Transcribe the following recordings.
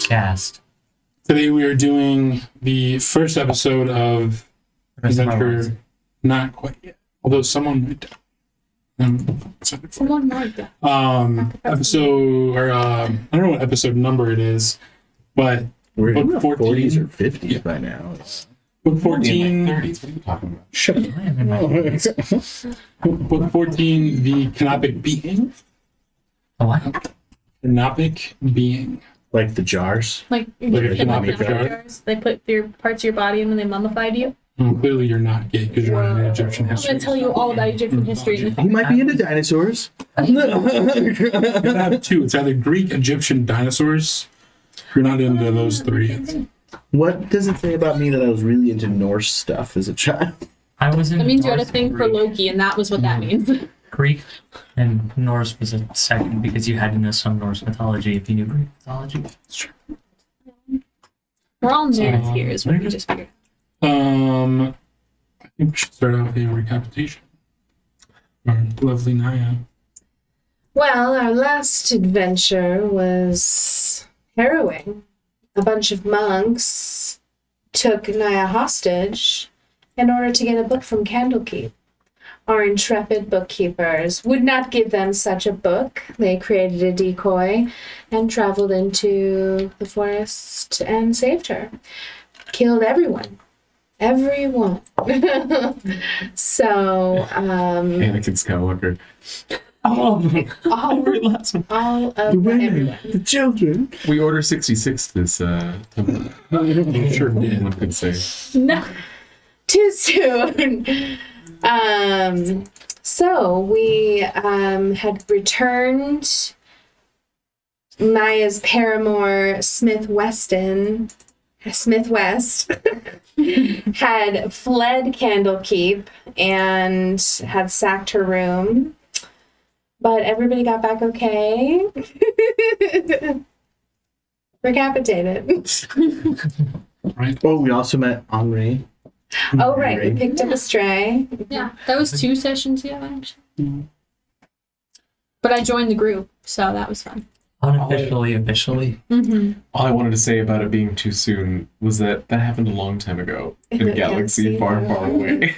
Cast. Today we are doing the first episode of Adventure. Not quite yet, although someone might die. Someone might die. Episode, or I don't know what episode number it is, but We're in book the 14 40s or 50s Yeah. by now. Book 14. 30s. What are you talking about? Shut I am in my 30s. Book 14, the Canopic being. A what? Canopic being. Like the jars. Like Like a the canopic mummified jar. jars. They put your parts of your body and then they mummified you. Clearly you're not gay because you're in Egyptian I'm history. going to tell you all about Egyptian history. He might be into dinosaurs. You gotta have two. It's either Greek, Egyptian, dinosaurs. You're not into those three. What does it say about me that I was really into Norse stuff as a child? I was in That means you had a Norse thing and for Greek. Loki, and that was what that means. Greek and Norse was a second because you had to know some Norse mythology if you knew Greek mythology. We're all nerds here, is what we just figured. I think we should start out with a recapitation. Our lovely Naya. Well, our last adventure was harrowing. A bunch of monks took Naya hostage in order to get a book from Candlekeep. Our intrepid bookkeepers would not give them such a book. They created a decoy and traveled into the forest and saved her. Killed everyone. Everyone. So, Anakin Skywalker. Oh, all of The women, everyone. the children. We order 66 this temple. Sure did. One could say. no. Too soon. So we had returned Naya's paramour, Smith West, had fled Candlekeep and had sacked her room. But everybody got back okay. Recapitated. Right? Oh, we also met Henri. Oh, right. We picked up a stray. Yeah, that was 2 sessions, yeah, actually. But I joined the group, so that was fun. Unofficially, officially. Mm-hmm. All I wanted to say about it being too soon was that happened a long time ago in a In a galaxy galaxy far, far far away.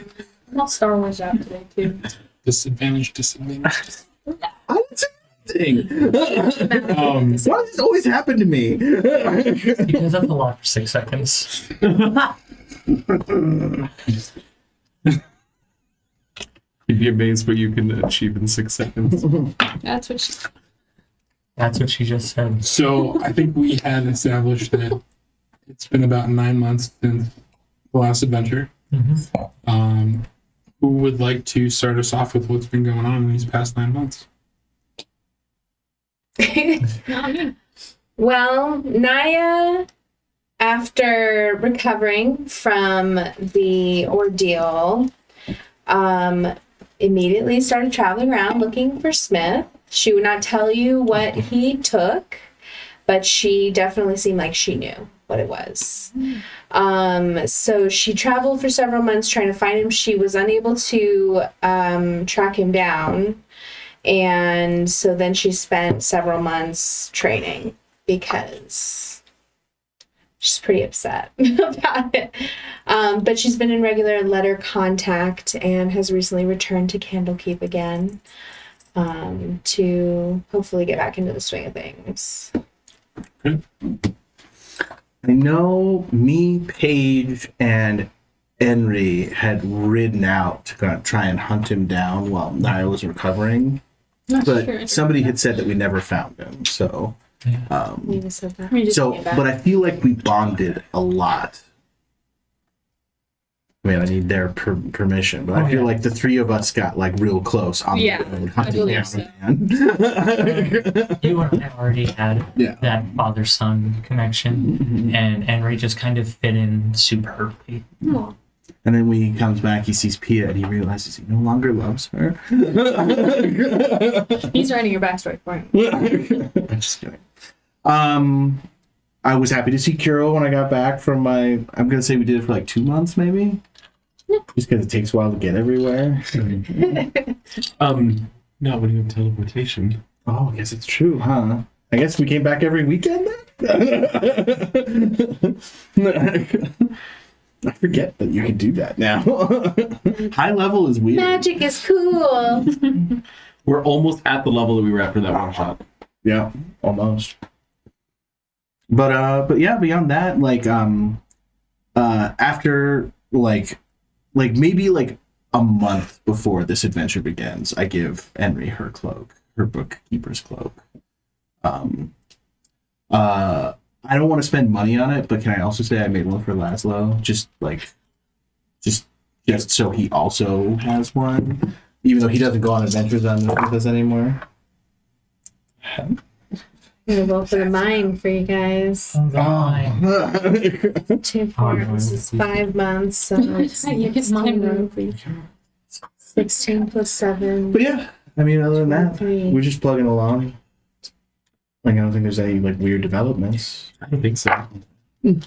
Well, Star Wars out today, too. Disadvantage. I didn't say anything. Why does this always happen to me? Because of the law for 6 seconds. You'd be amazed what you can achieve in 6 seconds. That's what she... That's what she just said. So I think we had established that it's been about 9 months since the last adventure. Mm-hmm. Who would like to start us off with what's been going on in these past 9 months? Not me. Well, Naya, after recovering from the ordeal, immediately started traveling around looking for Smith. She would not tell you what he took, but she definitely seemed like she knew what it was. So she traveled for several months trying to find him. She was unable to track him down. And so then she spent several months training because she's pretty upset about it. But she's been in regular letter contact and has recently returned to Candlekeep again to hopefully get back into the swing of things. I know me, Paige, and Henry had ridden out to kind of try and hunt him down while Naya was recovering. But somebody had said that we never found him, so We just said that. We just so came back. but I feel like we bonded a lot. I mean, I need their permission, but I feel like the three of us got like real close on Yeah, the road I hunting believe down so. man. You and I already had Yeah. that father-son connection, and Henry just kind of fit in superbly. Aw. And then when he comes back, he sees Pia, and he realizes he no longer loves her. He's writing your backstory for him. I'm just kidding. I was happy to see Kiro when I got back from my. I'm gonna say we did it for like 2 months, maybe. Just because it takes a while to get everywhere. Not when you have teleportation. Oh, I guess it's true, huh? I guess we came back every weekend then? I forget that you can do that now. High level is weird. Magic is cool. We're almost at the level that we were at for that one shot. Yeah, almost. But yeah, beyond that, after maybe a month before this adventure begins, I give Henry her cloak, her bookkeeper's cloak. I don't want to spend money on it, but can I also say I made one for Laszlo? Just so he also has one, even though he doesn't go on adventures with us anymore. I'm gonna roll for the mine for you guys. Oh, God. 2, 4. This is 5 months, so it's You get mine, 16, 16 plus 7. But yeah, I mean, other than that, 23. we're just plugging along. I don't think there's any weird developments. I don't think so. A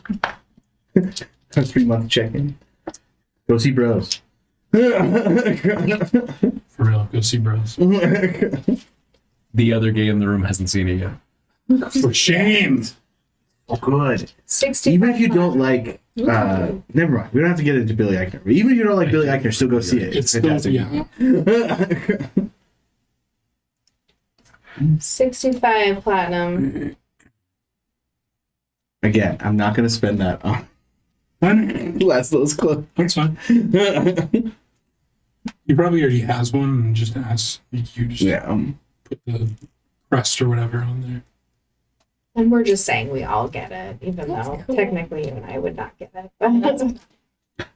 3-month check-in. Go see bros. For real, go see bros. The other gay in the room hasn't seen it yet. For shame. Oh, good. 65. Even if you don't like, never mind. We don't have to get into Billy Eichner. But even if you don't like Billy Eichner, still go see it. It's fantastic. still, yeah. 65 platinum. Again, I'm not going to spend that on Laszlo's clothes. That's fine. He probably already has one and just asks you just Yeah. put the crest or whatever on there. And we're just saying we all get it, even That's though cool. technically you and I would not get it. But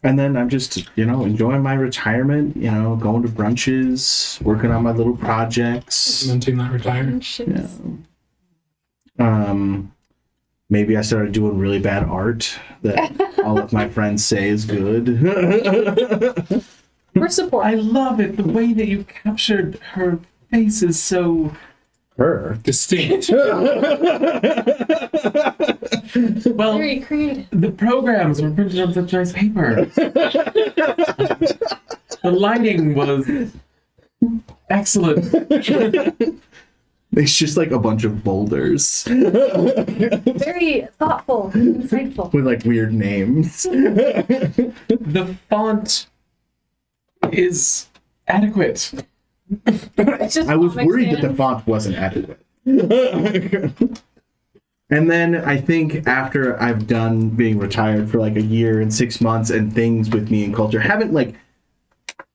And then I'm just, enjoying my retirement, going to brunches, working on my little projects. Cementing that retire. Yeah. Maybe I started doing really bad art that all of my friends say is good. We're supportive. I love it. The way that you captured her face is so... Her. Distinct. Well, Very creative. the programs were printed on such nice paper. The lighting was excellent. It's just a bunch of boulders Very thoughtful, insightful. with weird names. The font is adequate. It's just I was Comic worried that the Sans. font wasn't adequate. And then I think after I've done being retired for a year and 6 months and things with me and Culture haven't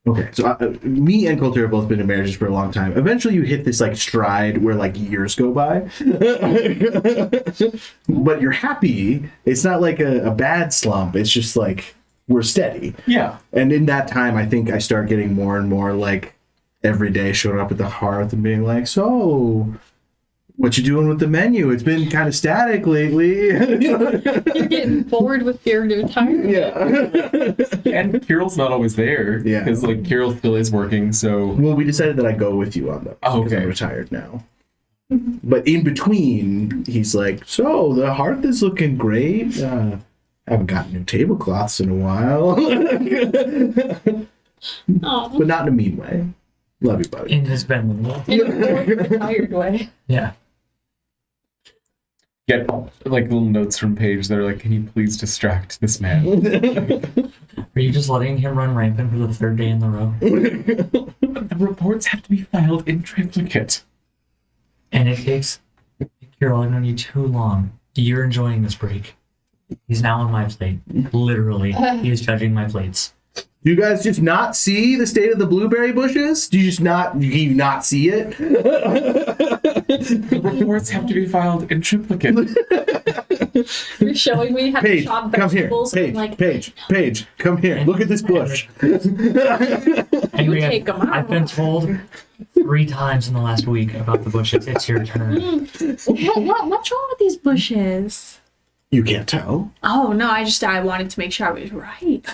okay, so me and Culture have both been in marriages for a long time. Eventually you hit this stride where years go by. But you're happy. It's not a bad slump. It's just we're steady. Yeah. And in that time I think I start getting more and more every day showing up at the hearth and being so what you doing with the menu? It's been kind of static lately. You're getting bored with your retirement. Yeah. And Carol's not always there. Yeah. Because Carol still is working, so... Well, we decided that I go with you on them. Oh, Because okay. I'm retired now. But in between, he's so the hearth is looking great. Haven't gotten new tablecloths in a while. Aw. But not in a mean way. Love you, buddy. In his bedroom. In a bored, retired way. Yeah. Get little notes from Paige that are can you please distract this man? Are you just letting him run rampant for the 3rd day in a row? The reports have to be filed in triplicate. And it takes Carol, I've known you too long. You're enjoying this break. He's now on my plate. Literally. He is judging my plates. Do you guys just not see the state of the blueberry bushes? Do you you not see it? The reports have to be filed in triplicate. You're showing me how to Paige, chop come here. vegetables. Paige, Paige, come here. Look at this bush. Henry, take 'em out. I've been told 3 times in the last week about the bushes. It's your turn. What's wrong with these bushes? You can't tell. Oh no, I wanted to make sure I was right.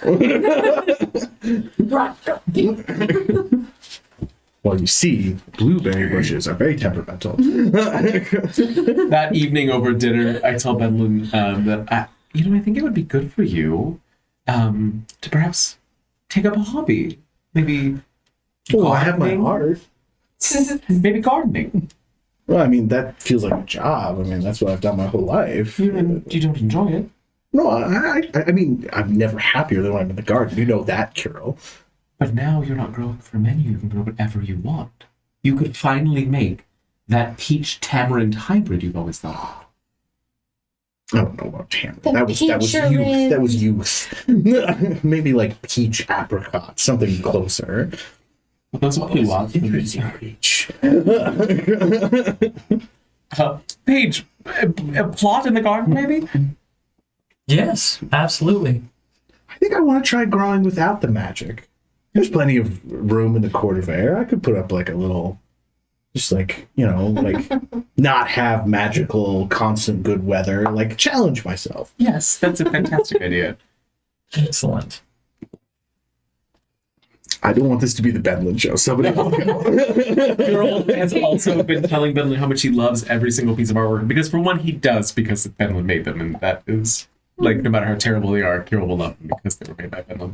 Well, you see, blueberry bushes are very temperamental. That evening over dinner, I tell Bedlam that I think it would be good for you to perhaps take up a hobby. Maybe Oh, I have my gardening? art. Maybe gardening. Well, I mean, that feels like a job. I mean, that's what I've done my whole life. You don't enjoy it. No, I mean, I'm never happier than when I'm in the garden. You know that, Carol. But now you're not growing for a menu. You can grow whatever you want. You could finally make that peach tamarind hybrid you've always thought I don't know about tamarind. The That was youth. That was youth. Maybe like peach apricot, something closer. of. Those are Interesting peach. Paige, a plot in the garden, maybe? Yes, absolutely. I think I want to try growing without the magic. There's plenty of room in the court of air. I could put up like a little, just like, you know, like not have magical constant good weather, like challenge myself. Yes, that's a fantastic idea. Excellent. I don't want this to be the Bedlin show. Somebody else go. Carol has also been telling Bentley how much he loves every single piece of artwork. Because for one, he does because Bentley made them. And that is, like, no matter how terrible they are, Carol will love them because they were made by Bentley.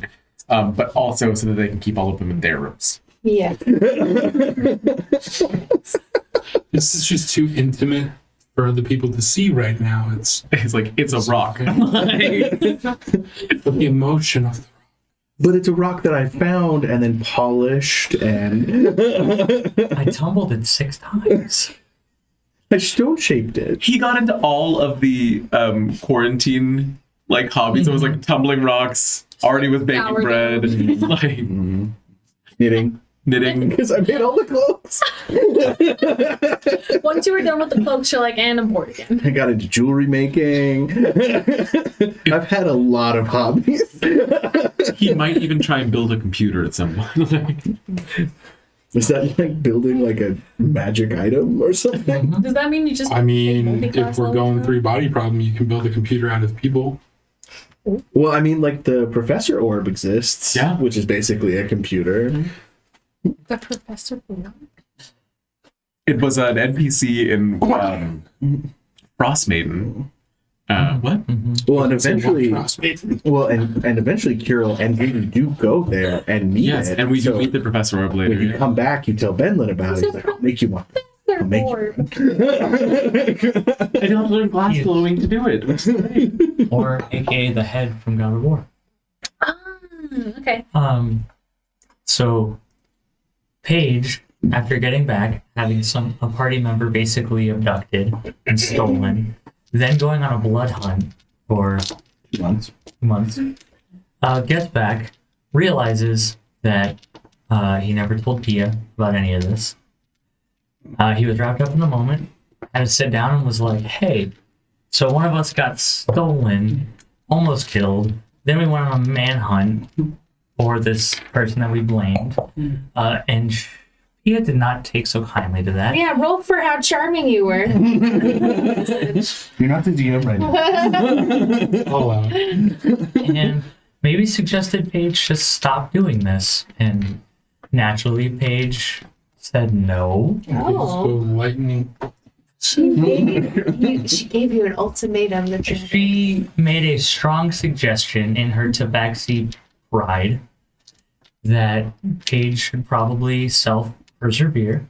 But also so that they can keep all of them in their rooms. Yeah. This is just too intimate for the people to see right now. It's Like, it's a rock. the emotion of the But it's a rock that I found and then polished, and I tumbled it 6 times. I stone shaped it. He got into all of the quarantine like hobbies. It was like tumbling rocks, already with baking Sourdough. bread, like Knitting. knitting. Because I made all the clothes. Once you were done with the cloaks, you're like, and I'm bored again. I got into jewelry making. I've had a lot of hobbies. He might even try and build a computer at some point. Is that like building like a magic item or something? Does that mean you just? I mean, multi-class if we're level going now? 3-body problem, you can build a computer out of people. Well, I mean, like the professor orb exists, Yeah. which is basically a computer. The professor. It was an NPC in Frost Maiden. What? Well, and eventually, Frostbite. and eventually, Kirill and Vivi do go there and meet Yes, it. and we do So meet the Professor Orb later. when you come back, you tell Benlin about it. He's like, I'll make you one. They're Make- bored. I don't learn glass blowing to do it. Which is great. Or aka the head from God of War. Okay. So Paige, after getting back, having a party member basically abducted and stolen, then going on a blood hunt for Once. months, gets back, realizes that he never told Pia about any of this. He was wrapped up in the moment, had to sit down and was like, hey, so one of us got stolen, almost killed, then we went on a manhunt for this person that we blamed, and Pia did not take so kindly to that. Yeah, roll for how charming you were. You're not the DM right now. All out. And maybe suggested Paige just stop doing this. And naturally, Paige said no. Oh. So lightning. She gave you an ultimatum. That you She made a strong suggestion in her tabaxi pride that Paige should probably self-persevere.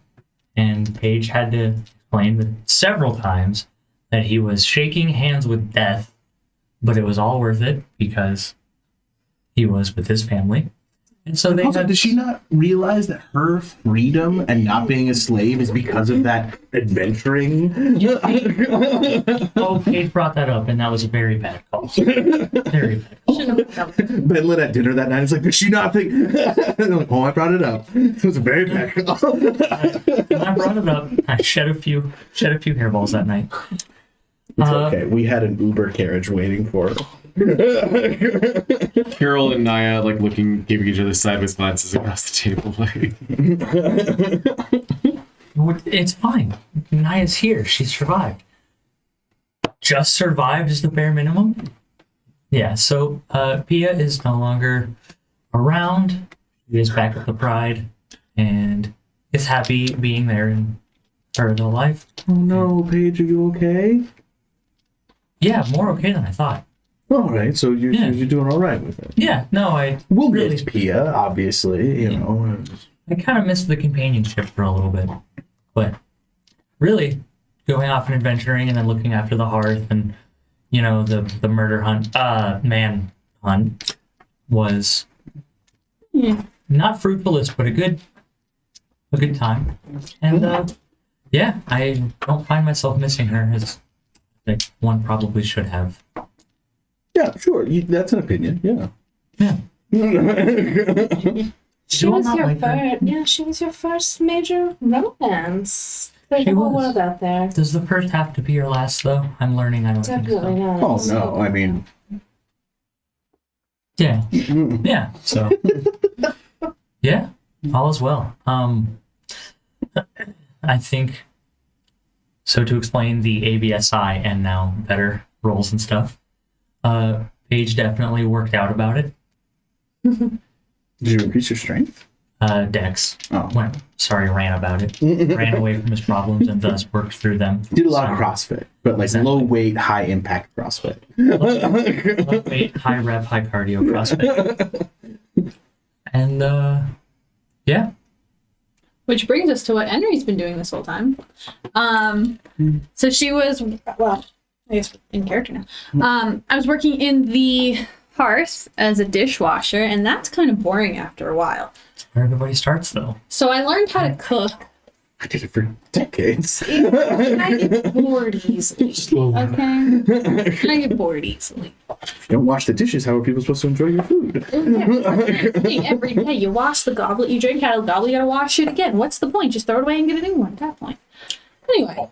And Paige had to explain several times that he was shaking hands with death, but it was all worth it because he was with his family. And so they Also, had... does she not realize that her freedom and not being a slave is because of that adventuring? Oh, Paige brought that up, and that was a very bad call. Very bad call. Benlin at dinner that night is like, does she not think? I'm like, oh, I brought it up. It was a very bad call. When I brought it up, I shed a few hairballs that night. It's okay. We had an Uber carriage waiting for her. Carol and Naya like giving each other sideways glances across the table. Like, It's fine. Naya's here. She survived. Just survived is the bare minimum. Yeah, so Pia is no longer around. She is back at the Pride and is happy being there in her real life. Oh no, Paige, are you okay? Yeah, more okay than I thought. All right, so you're doing all right with it. Yeah, no, I We'll really, miss Pia, obviously. You know. I kind of missed the companionship for a little bit, but really going off and adventuring and then looking after the hearth and, you know, the murder hunt, man hunt was not fruitfulest, but a good time. And yeah, I don't find myself missing her as like one probably should have. Yeah, sure. That's an opinion. Yeah. Yeah. She was your first. Yeah, she was your first major romance. There's a whole world out there. Does the first have to be your last, though? I'm learning I don't Definitely think so. not. Oh no, I mean, Yeah. Yeah. So yeah, all is well. I think so. To explain the ABSI and now better roles and stuff, Paige definitely worked out about it. did you increase your strength? Dex Oh. ran about it, ran away from his problems, and thus worked through them. Did a lot of CrossFit, but like Exactly. low weight, high impact CrossFit. Low weight, high rep, high cardio CrossFit. And yeah, Which brings us to what Henry's been doing this whole time. So she was, well, I guess in character now. I was working in the hearth as a dishwasher, and that's kind of boring after a while. where everybody starts though. So I learned how to cook. I did it for decades. I get bored easily. Slow. Okay? I get bored easily. If you don't wash the dishes, how are people supposed to enjoy your food? Every day you wash the goblet, you drink out of the goblet, you gotta wash it again. What's the point? Just throw it away and get a new one at that point. Anyway.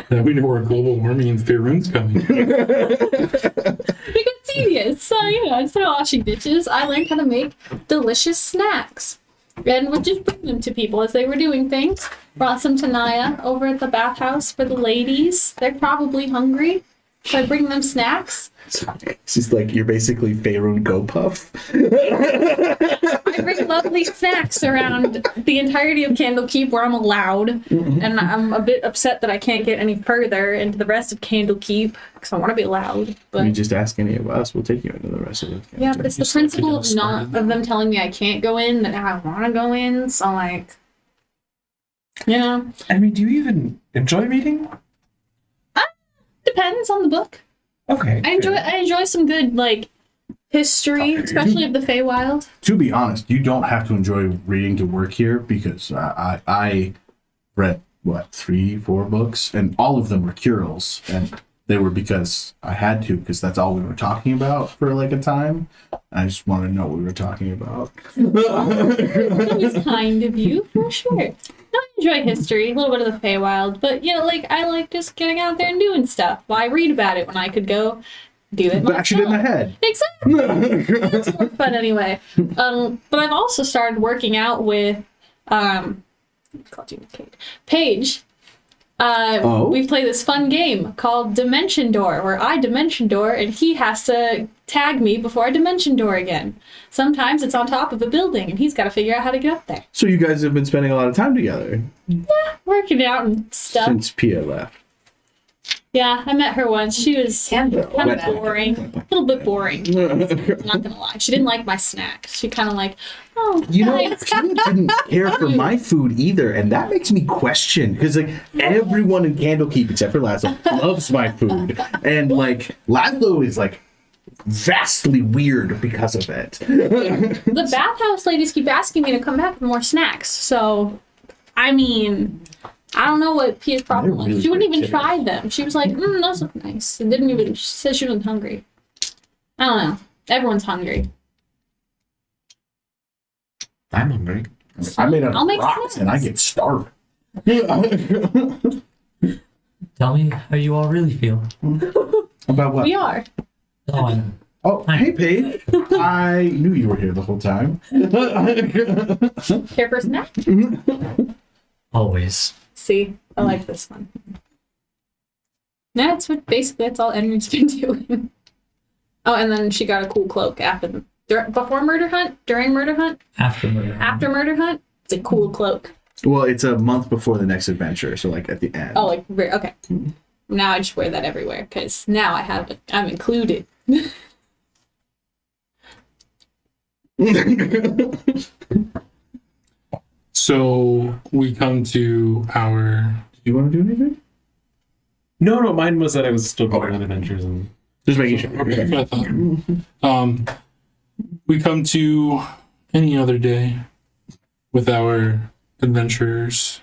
Now we know where global warming in Faerun's coming. It got tedious. So, instead of washing dishes, I learned how to make delicious snacks. And would just bring them to people as they were doing things. Brought some to Naya over at the bathhouse for the ladies. They're probably hungry. So I bring them snacks. She's like, you're basically Faerun GoPuff. I bring lovely snacks around the entirety of Candlekeep where I'm allowed. And I'm a bit upset that I can't get any further into the rest of Candlekeep because I want to be allowed. You But just ask any of us, we'll take you into the rest of it. yeah, but it's the principle of them telling me I can't go in that now I want to go in. So like, I mean, do you even enjoy reading? depends on the book. Okay. I enjoy some good like history, especially of the Feywild. To be honest, you don't have to enjoy reading to work here because I read, 3-4 books, and all of them were Curals, and they were because I had to, because that's all we were talking about for like a time. I just wanted to know what we were talking about. That was kind of you, for sure. I enjoy history, a little bit of the Feywild, but I like just getting out there and doing stuff. Why read about it when I could go do it Bash it in the head. Exactly. That's more fun anyway. But I've also started working out with Paige. We play this fun game called Dimension Door, where I Dimension Door and he has to tag me before I Dimension Door again. Sometimes it's on top of a building and he's got to figure out how to get up there. So you guys have been spending a lot of time together Working out and stuff. since Pia left. Yeah, I met her once. She was kind of Wet. boring. A little bit boring. Not gonna lie. She didn't like my snacks. She kind of like, oh, You know, guys. Pia didn't care for my food either, and that makes me question because like everyone in Candlekeep except for Laszlo loves my food, and like Laszlo is like vastly weird because of it. The bathhouse ladies keep asking me to come back with more snacks. So, I mean, I don't know what Pia's problem was. really She wouldn't great even try them. She was like, those look nice. And didn't even, she said she wasn't hungry. I don't know. Everyone's hungry. I'm hungry. I made out I'll of make rocks, and I get starved. Tell me how you all really feel. About what? We are. Oh, I know. Oh, hey, Paige. I knew you were here the whole time. Care for a snack? Always. See, I like this one. That's that's all Henry's been doing. Oh, and then she got a cool cloak before Murder Hunt, during Murder Hunt, After murder. after Murder Hunt. It's a cool cloak. Well, it's a month before the next adventure, so like at the end. Oh, okay. Now I just wear that everywhere because now I'm included. So we come to our. Do you want to do anything? No, mine was that I was still going on adventures and Just making sure. Okay, that's what I thought. We come to any other day with our adventurers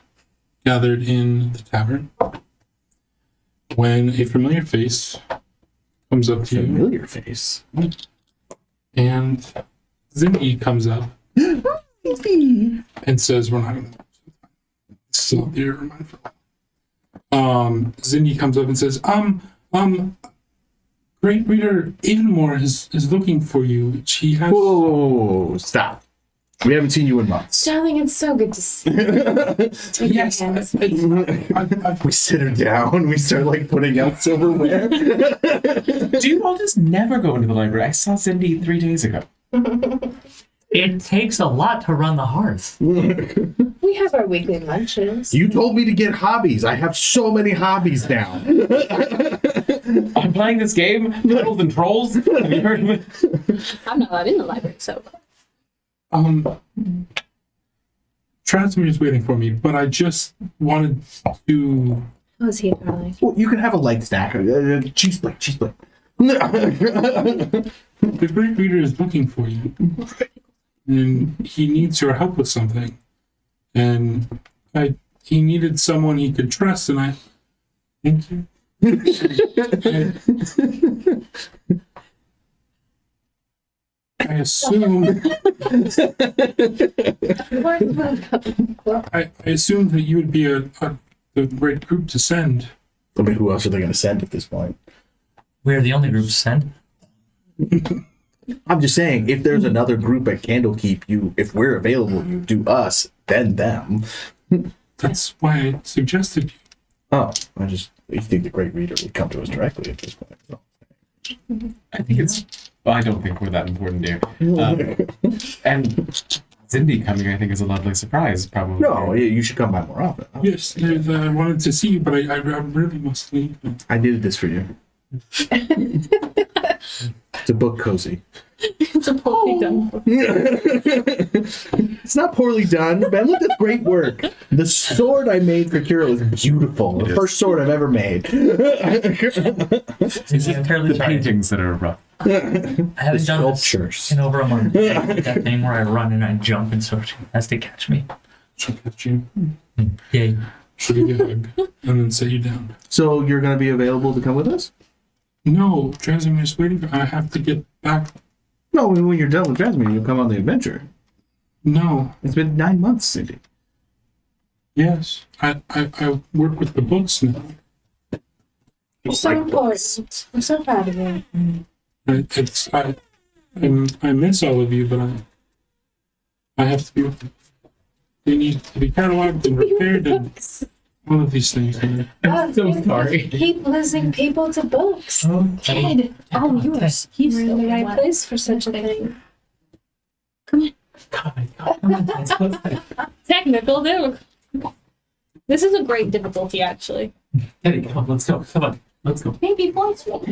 gathered in the tavern when a familiar face comes up to you, Familiar face. and Zingy comes up and says, "We're not going to." This is not the reminder. Zingy comes up and says, Great Reader Avonmore is looking for you. She has. Whoa, stop. We haven't seen you in months. Darling, it's so good to see you. Take Yes, your hands. We sit her down. We start like putting out silverware. do you all just never go into the library? I saw Cindy 3 days ago. It takes a lot to run the hearth. We have our weekly lunches. You told me to get hobbies. I have so many hobbies now. I'm playing this game, Tunnels and Trolls. Have you heard of it? I'm not allowed in the library, so. Transmere is waiting for me, but I just wanted to. How is he, darling? Well, you can have a light snack. Cheese plate. The Great Reader is looking for you. And he needs your help with something. And he needed someone he could trust, and I. Thank you. I assumed I assumed that you would be the right group to send. I mean, who else are they going to send at this point? We're the only group sent. I'm just saying, if there's another group at Candlekeep, if we're available, you do us, then them. That's why I suggested you. Oh, you think the Great Reader would come to us directly at this point. So. I think I don't think we're that important here. And Cindy coming, I think, is a lovely surprise, probably. No, you should come by more often. Yes, I wanted to see you, but I really must leave. I did this for you. It's a book cozy. It's a poorly done book. It's not poorly done. Ben, look, that's great work. The sword I made for Kira was beautiful. The first sword I've ever made. It's entirely The paintings that are rough. I haven't done this Sculptures. in over a month. That thing where I run and I jump and so she has to catch me. She'll catch you. Yay. She'll give you a hug and then set you down. So you're going to be available to come with us? No, Transmere is waiting. I have to get back. No, when you're done with Jasmine, you'll come on the adventure. No. It's been 9 months, Cindy. Yes, I work with the books now. You're so important. I'm so proud of you. I miss all of you, but I have to be with them. They need to be cataloged and repaired and all of these things. I'm so sorry. Keep losing people to books. Kid. Oh, you are. He's You're still in the right wet. place for such a thing. Technical difficulty. This is a great difficulty, actually. Eddie, come on, let's go. Come on, let's go. Maybe boys will.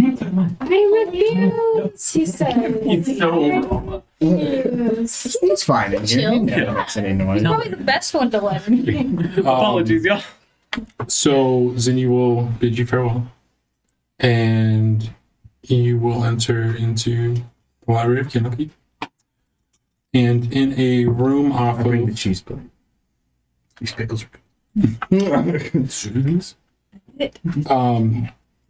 I refuse, he said. It's so overall. Refuse. It's fine in here. Chill. He never makes any noise. Probably the best one to learn. Apologies, y'all. So Zinni will bid you farewell, and you will enter into the Library of Candlekeep. And in a room off I bring the of cheese plate. These pickles are good. Shootings?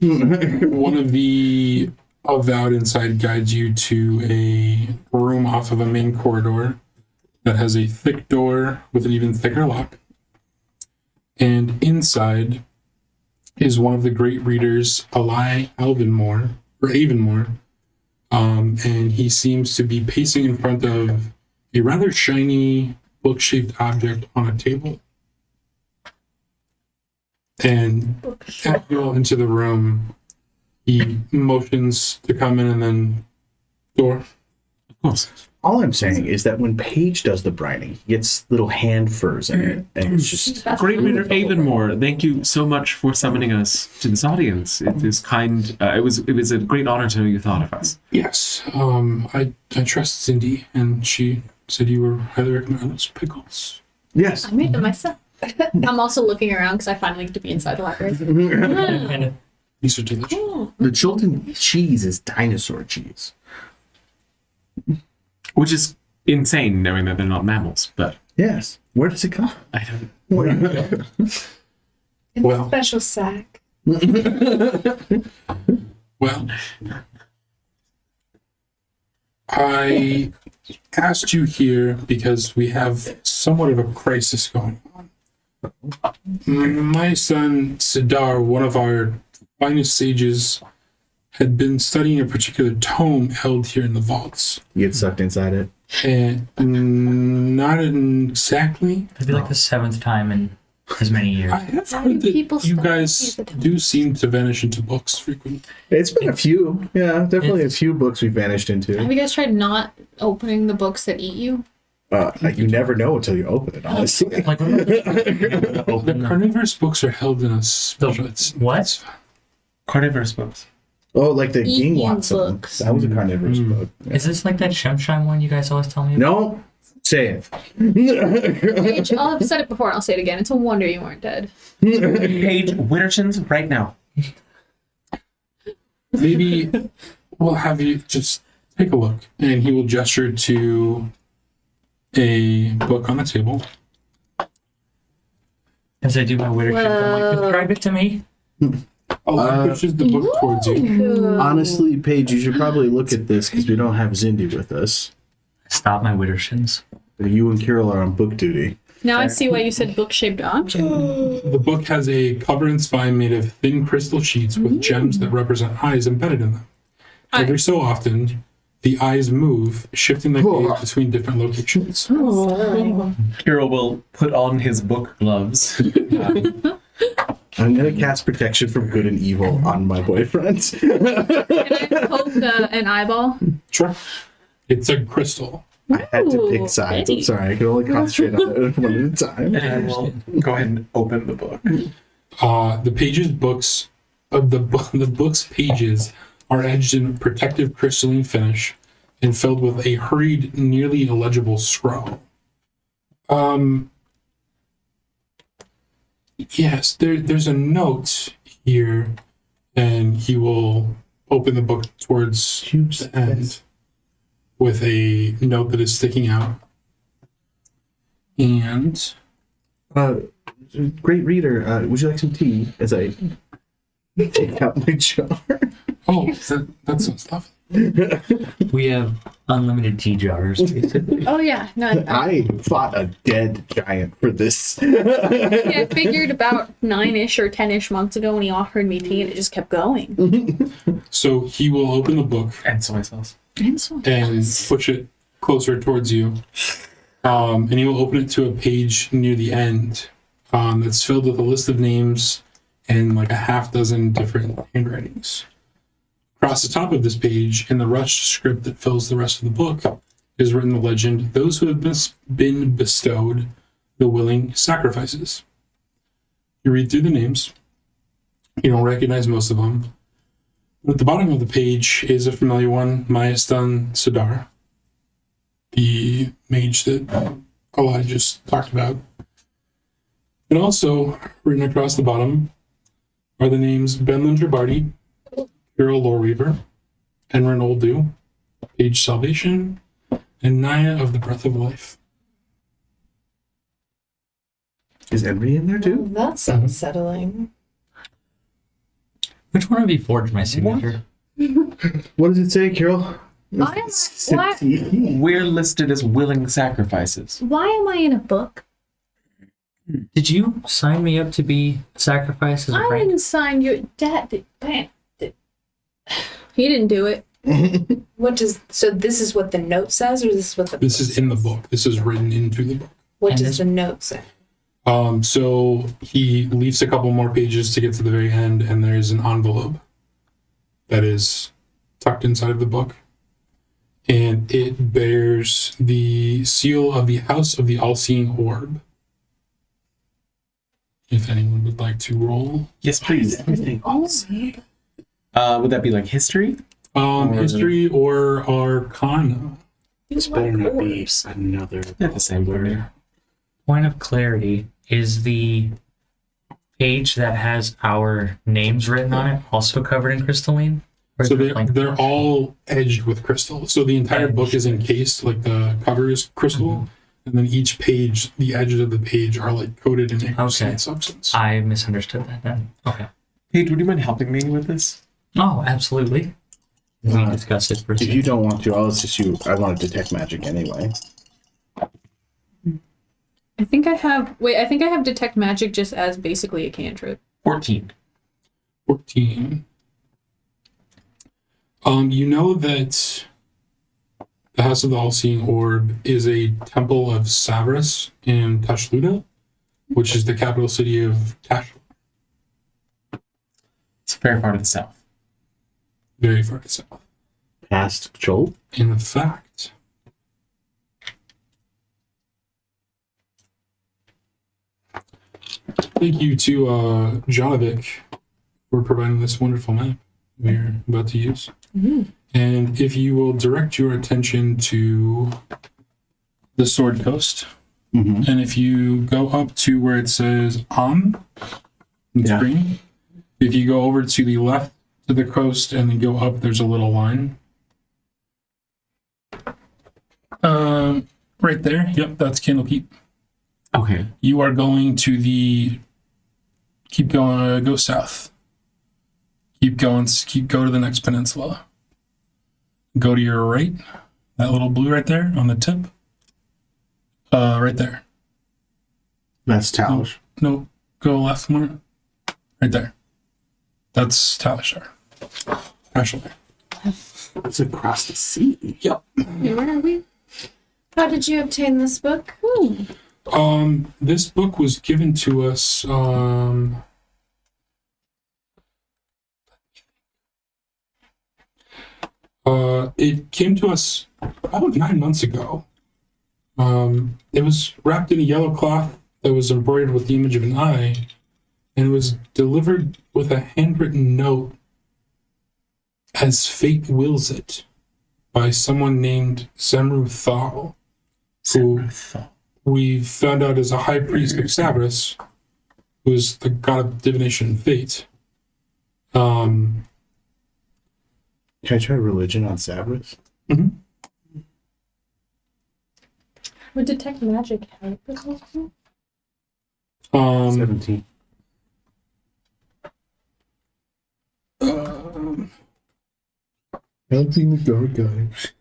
one of the avowed inside guides you to a room off of a main corridor that has a thick door with an even thicker lock. And inside is one of the great readers, Avonmore. And he seems to be pacing in front of a rather shiny book-shaped object on a table. And as you go into the room, he motions to come in and then door. Of course. All I'm saying is that when Paige does the brining, he gets little hand furs in it, and it's just Great Reader Avonmore, thank you so much for summoning us to this audience. It is kind. It was a great honor to know you thought of us. Yes, I trust Cindy, and she said you were highly recommended those pickles. Yes. I made them myself. I'm also looking around because I finally get to be inside the library. Kind of. These are delicious. The Chilton cheese is dinosaur cheese. Which is insane, knowing that they're not mammals. But Yes. Where does it come? I don't. It's Well. a special sack. Well, I asked you here because we have somewhat of a crisis going on. My son, Sidar, one of our finest sages, had been studying a particular tome held here in the vaults. You get sucked inside it. And not exactly. It'd be like the 7th time in as many years. I have How heard do people that you study guys the tome? do seem to vanish into books frequently. It's been a few. Yeah, definitely a few books we vanished into. Have you guys tried not opening the books that eat you? You never know until you open it, honestly. Like, what about The open the- carnivorous books are held in a special. what? Carnivorous books. Oh, like the Eating Ging Watson. books. That was a carnivorous book. Is this like that Shemshine one you guys always tell me about? No, say it. Paige, I've said it before and I'll say it again. It's a wonder you weren't dead. Paige Witterchins right now. Maybe we'll have you just take a look. And he will gesture to a book on the table. As I do my Witter shit, I'm like, describe it to me. Pushes the book towards you. Honestly, Paige, you should probably look at this because we don't have Zindy with us. Stop my Wittershins. You and Kirill are on book duty. Now I see why you said book-shaped object. The book has a cover and spine made of thin crystal sheets with gems that represent eyes embedded in them. Every so often, the eyes move, shifting the gaze between different locations. Kirill will put on his book gloves. I'm going to cast protection from good and evil on my boyfriend. Can I poke an eyeball? Sure. It's a crystal. I had to pick Ooh, sides. I'm pretty. sorry. I could only concentrate on it one at a time. And I will go ahead and open the book. The book's pages are edged in protective crystalline finish and filled with a hurried, nearly illegible scroll. Yes, there's a note here, and he will open the book towards the end with a note that is sticking out. And Great reader. Would you like some tea? As I take out my jar. oh, that sounds lovely. We have unlimited tea jars. Oh yeah, no. I fought a dead giant for this. I figured about 9-ish or 10-ish months ago when he offered me tea, and it just kept going. So he will open the book And soy sauce. And so and push it closer towards you. And he will open it to a page near the end that's filled with a list of names and like a half dozen different handwritings. Across the top of this page, in the rushed script that fills the rest of the book, is written the legend, "Those who have been bestowed the willing sacrifices." You read through the names. You don't recognize most of them. At the bottom of the page is a familiar one, Mayastan Sidar, the mage that Elijah just talked about. And also, written across the bottom, are the names Benlin Gerbardi, Hero Loreweaver, Enrin Oldu, Page Salvation, and Naya of the Breath of Life. Is Envy in there too? That's unsettling. Which one of you forged my signature? What does it say, Carol? Why am I- We're listed as willing sacrifices. why am I in a book? Did you sign me up to be sacrificed as a I prank? didn't sign your dad. He didn't do it. So this is what the note says, or this is what the This is in the book. This is written into the book. What And does this- the note say? So he leaves a couple more pages to get to the very end, and there's an envelope that is tucked inside of the book. And it bears the seal of the House of the All-Seeing Orb. If anyone would like to roll. Yes, please. Everything Would that be like history? History or Arcana. This better not be another. Yeah, the same word. point of clarity, is the page that has our names written on it also covered in crystalline? Or So is it like- they're all edged with crystal. So the entire book is encased, like the cover is crystal, and then each page, the edges of the page are like coated in incrusted substance. I misunderstood that then. Okay. Paige, would you mind helping me with this? Oh, absolutely. We discussed it for a If second. you don't want to, I'll assist you. I want to detect magic anyway. I think I have detect magic just as basically a cantrip. 14. 14. You know that the House of the All-Seeing Orb is a temple of Savras in Tashluda, which is the capital city of Tash. It's very far to the south. Very far to south. Past Joel. In fact, thank you to Jonovic for providing this wonderful map we're about to use. And if you will direct your attention to the Sword Coast, and if you go up to where it says on the Yeah. screen, if you go over to the left to the coast and then go up, there's a little line. Right there. Yep, that's Candlekeep. Okay. You are going to keep going, go south. Keep going, go to the next peninsula. Go to your right, that little blue right there on the tip. Right there. That's Talish. No, go left more. Right there. That's Talishar. Actually. It's across the sea. Yep. Where are we? How did you obtain this book? This book was given to us, it came to us about 9 months ago. It was wrapped in a yellow cloth that was embroidered with the image of an eye, and it was delivered with a handwritten note as fate wills it by someone named Zemru Thal, who we found out is a high priest of Savras, who is the god of divination and fate. Can I try religion on Savras? Would detect magic help with this? 17. Helping the dark guys.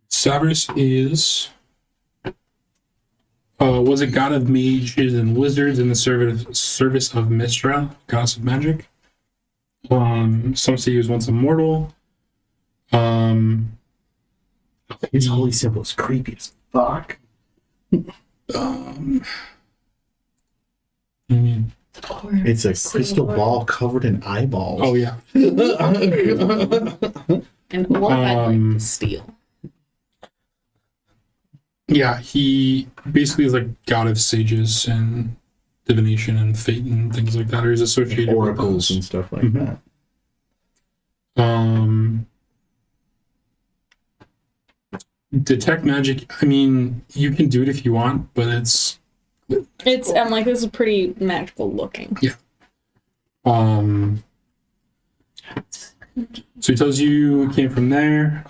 Savras is was a god of mages and wizards in the service of Mistra, goddess of magic. Some say he was once immortal. His holy symbol is creepy as fuck. It's a crystal ball covered in eyeballs. Oh yeah. And what I'd like to steal. Yeah, he basically is like god of sages and divination and fate and things like that. Or he's associated Oracles with and stuff like Mhm. that. Detect magic. I mean, you can do it if you want, but it's I'm like, this is pretty magical looking. so he tells you it came from there.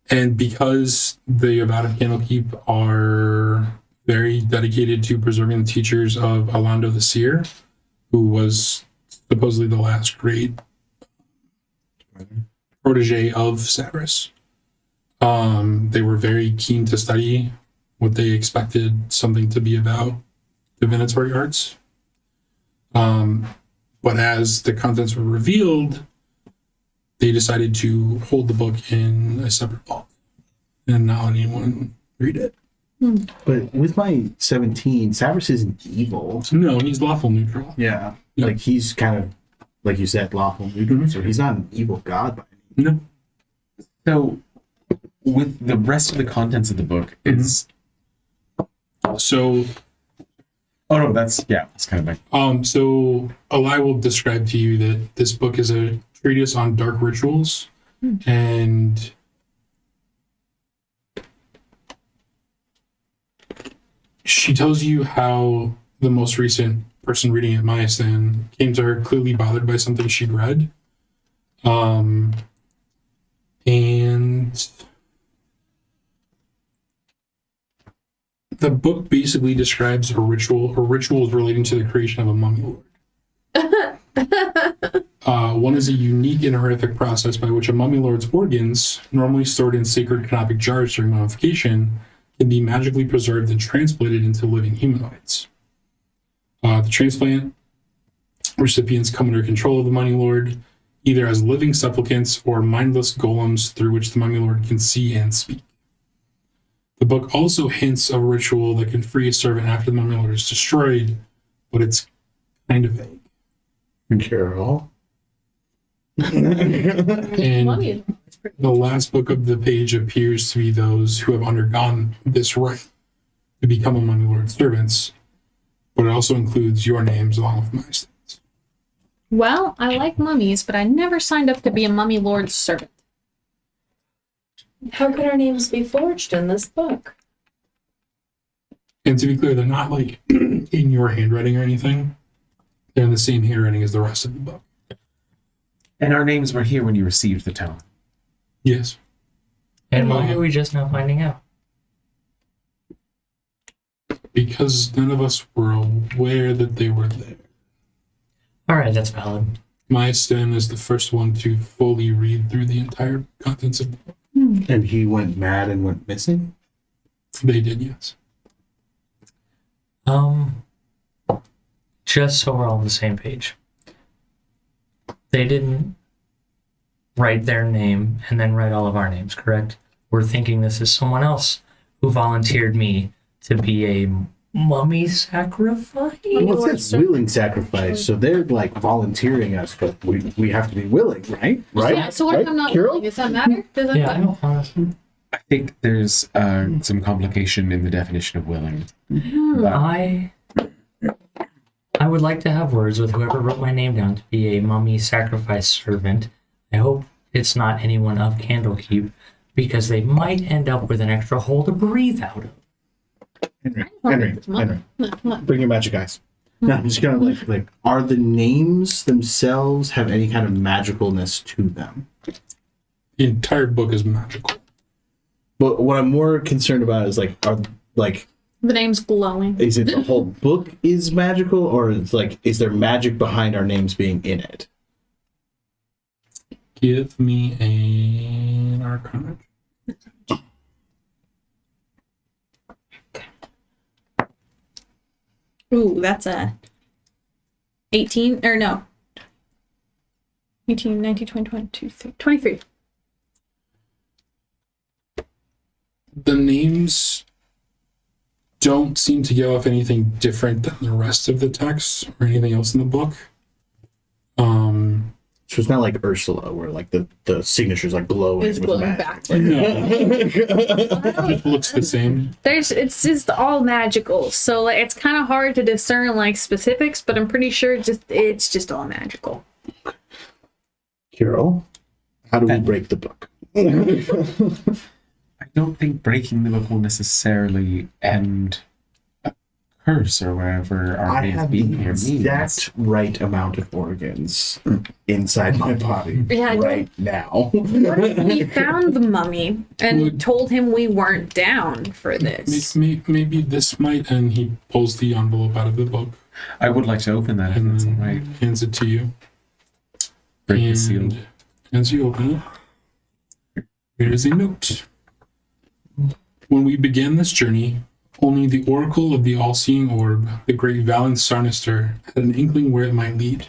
And because the Avowed of Candlekeep are very dedicated to preserving the teachers of Alando the Seer, who was supposedly the last great protege of Savras, they were very keen to study what they expected something to be about divinatory arts. But as the contents were revealed, they decided to hold the book in a separate vault and not let anyone read it. But with my 17, Savras isn't evil. No, he's lawful neutral. Yeah. Yeah. Like he's kind of, like you said, lawful neutral. So he's not an evil god by any No. So, with the rest of the contents of the book is. So, Oh no, that's kind of my. so Eli will describe to you that this book is a treatise on dark rituals And she tells you how the most recent person reading it, Maya Stan, came to her clearly bothered by something she'd read. And the book basically describes a ritual or rituals relating to the creation of a mummy lord. One is a unique and horrific process by which a mummy lord's organs, normally stored in sacred canopic jars during mummification, can be magically preserved and transplanted into living humanoids. The transplant recipients come under control of the mummy lord, either as living supplicants or mindless golems through which the mummy lord can see and speak. The book also hints of a ritual that can free a servant after the mummy lord is destroyed, but it's kind of vague. Carol. And Mummy is pretty the last book of the page appears to be those who have undergone this rite to become a mummy lord's servants, but it also includes your names along with my stats. Well, I like mummies, but I never signed up to be a mummy lord's servant. How could our names be forged in this book? And to be clear, they're not like in your handwriting or anything. They're in the same handwriting as the rest of the book. And our names were here when you received the tome. Yes. And why are we just now finding out? Because none of us were aware that they were there. All right, that's valid. Maya Stan is the first one to fully read through the entire contents of the book. And he went mad and went missing? They did, yes. Just so we're all on the same page. They didn't write their name and then write all of our names, correct? We're thinking this is someone else who volunteered me to be a mummy sacrifice. Well, it says willing sacrifice, so they're like volunteering us, but we have to be willing, right? Right? Yeah, so what if I'm not Carol? willing? Does that matter? Does that Yeah, I don't honestly. I think there's some complication in the definition of willing. I would like to have words with whoever wrote my name down to be a mummy sacrifice servant. I hope it's not anyone of Candlekeep, because they might end up with an extra hole to breathe out of. Henry, bring your magic eyes. No, I'm just gonna like, are the names themselves have any kind of magicalness to them? The entire book is magical. But what I'm more concerned about is The name's glowing. is it the whole book is magical, or is there magic behind our names being in it? Give me an arcana. Ooh, that's a 18, or no. 18, 19, 20, 22, 23. The names don't seem to give off anything different than the rest of the text or anything else in the book. So it's not like Ursula, where like the signature's like glowing. It's with glowing magic. back. It looks the same. It's just all magical, so like it's kind of hard to discern like specifics, but I'm pretty sure it's just all magical. Carol, how do we break the book? I don't think breaking the book will necessarily end a curse or wherever our I names have being the here means. exact right amount of organs inside my body Yeah, right now. What if we found the mummy and told him we weren't down for this? Maybe this might, and he pulls the envelope out of the book I would like to open that if and that's all then right. hands it to you. Break the seal. As you open it, there is a note. When we began this journey, only the oracle of the all-seeing orb, the great Valen Sarnister, had an inkling where it might lead.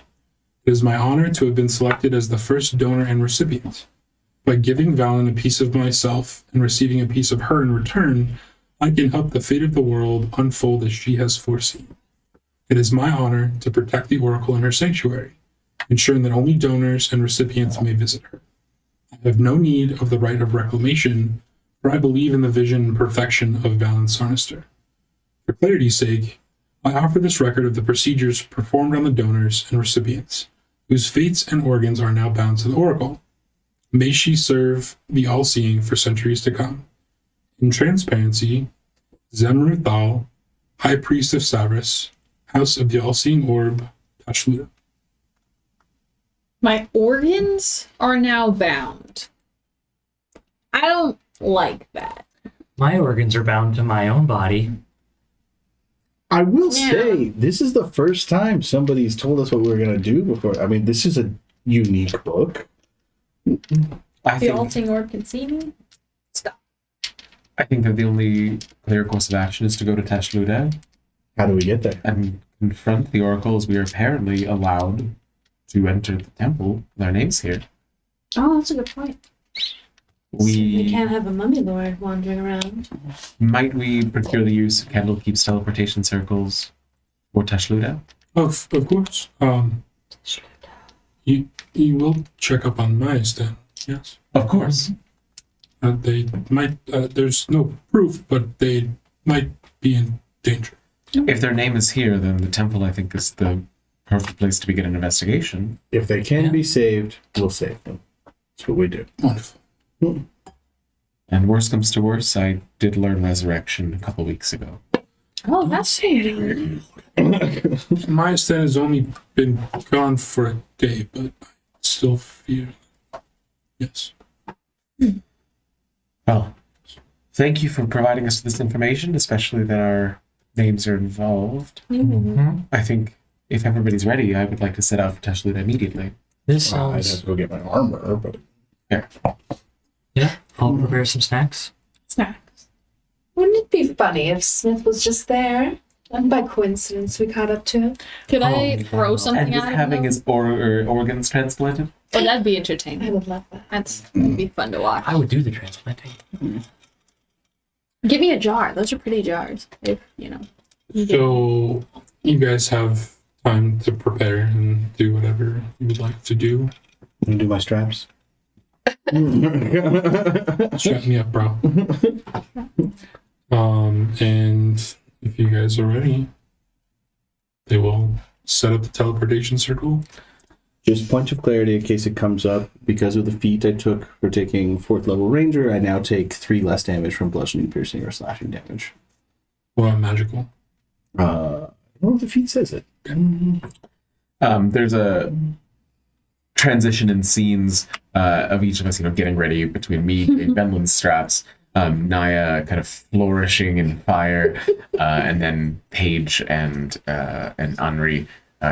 It is my honor to have been selected as the first donor and recipient. By giving Valen a piece of myself and receiving a piece of her in return, I can help the fate of the world unfold as she has foreseen. It is my honor to protect the oracle in her sanctuary, ensuring that only donors and recipients may visit her. I have no need of the right of reclamation, for I believe in the vision and perfection of Valen Sarnister. For clarity's sake, I offer this record of the procedures performed on the donors and recipients, whose fates and organs are now bound to the oracle. May she serve the all-seeing for centuries to come. In transparency, Zemruthal, High Priest of Savris, House of the All-Seeing Orb, Tashluda. My organs are now bound. I don't like that. My organs are bound to my own body. I will Yeah. say, this is the first time somebody's told us what we're going to do before. I mean, this is a unique book. I The think Alting Orb can see me. I think that the only clear course of action is to go to Tashluda How do we get there? and confront the Oracle, as we are apparently allowed to enter the temple with our names here. Oh, that's a good point. We can't have a mummy lord wandering around. Might we procure the use of Candlekeep's teleportation circles for Tashluda? Of course. You will check up on Mice then, yes. Of course. They might, there's no proof, but they might be in danger. If their name is here, then the temple, I think, is the perfect place to begin an investigation. If they can Yeah. be saved, we'll save them. That's what we do. Wonderful. And worst comes to worst, I did learn resurrection a couple weeks ago. Oh, that's weird. Mice then has only been gone for a day, but I still fear. Yes. Well, thank you for providing us with this information, especially that our names are involved. Mhm. I think if everybody's ready, I would like to set out for Tashluda immediately. This I'd have sounds... to go get my armor, but Yeah, I'll prepare some snacks. Snacks. Wouldn't it be funny if Smith was just there? And by coincidence, we caught up to him. Could I Oh, throw wow. something And just at having him? his organs transplanted? Oh, that'd be I entertaining. would love that. That'd be fun to watch. I would do the transplanting. Give me a jar. Those are pretty jars. If you know. So you guys have time to prepare and do whatever you would like to do. and do my straps. Strap me up, bro. And if you guys are ready, they will set up the teleportation circle. Just point of clarity in case it comes up. Because of the feat I took for taking 4th level ranger, I now take 3 less damage from bludgeoning, piercing, or slashing damage. Or magical. I don't know if the feat says it. There's a transition in scenes of each of us, getting ready between me doing Benlin's straps, Naya kind of flourishing in fire, and then Paige and Henri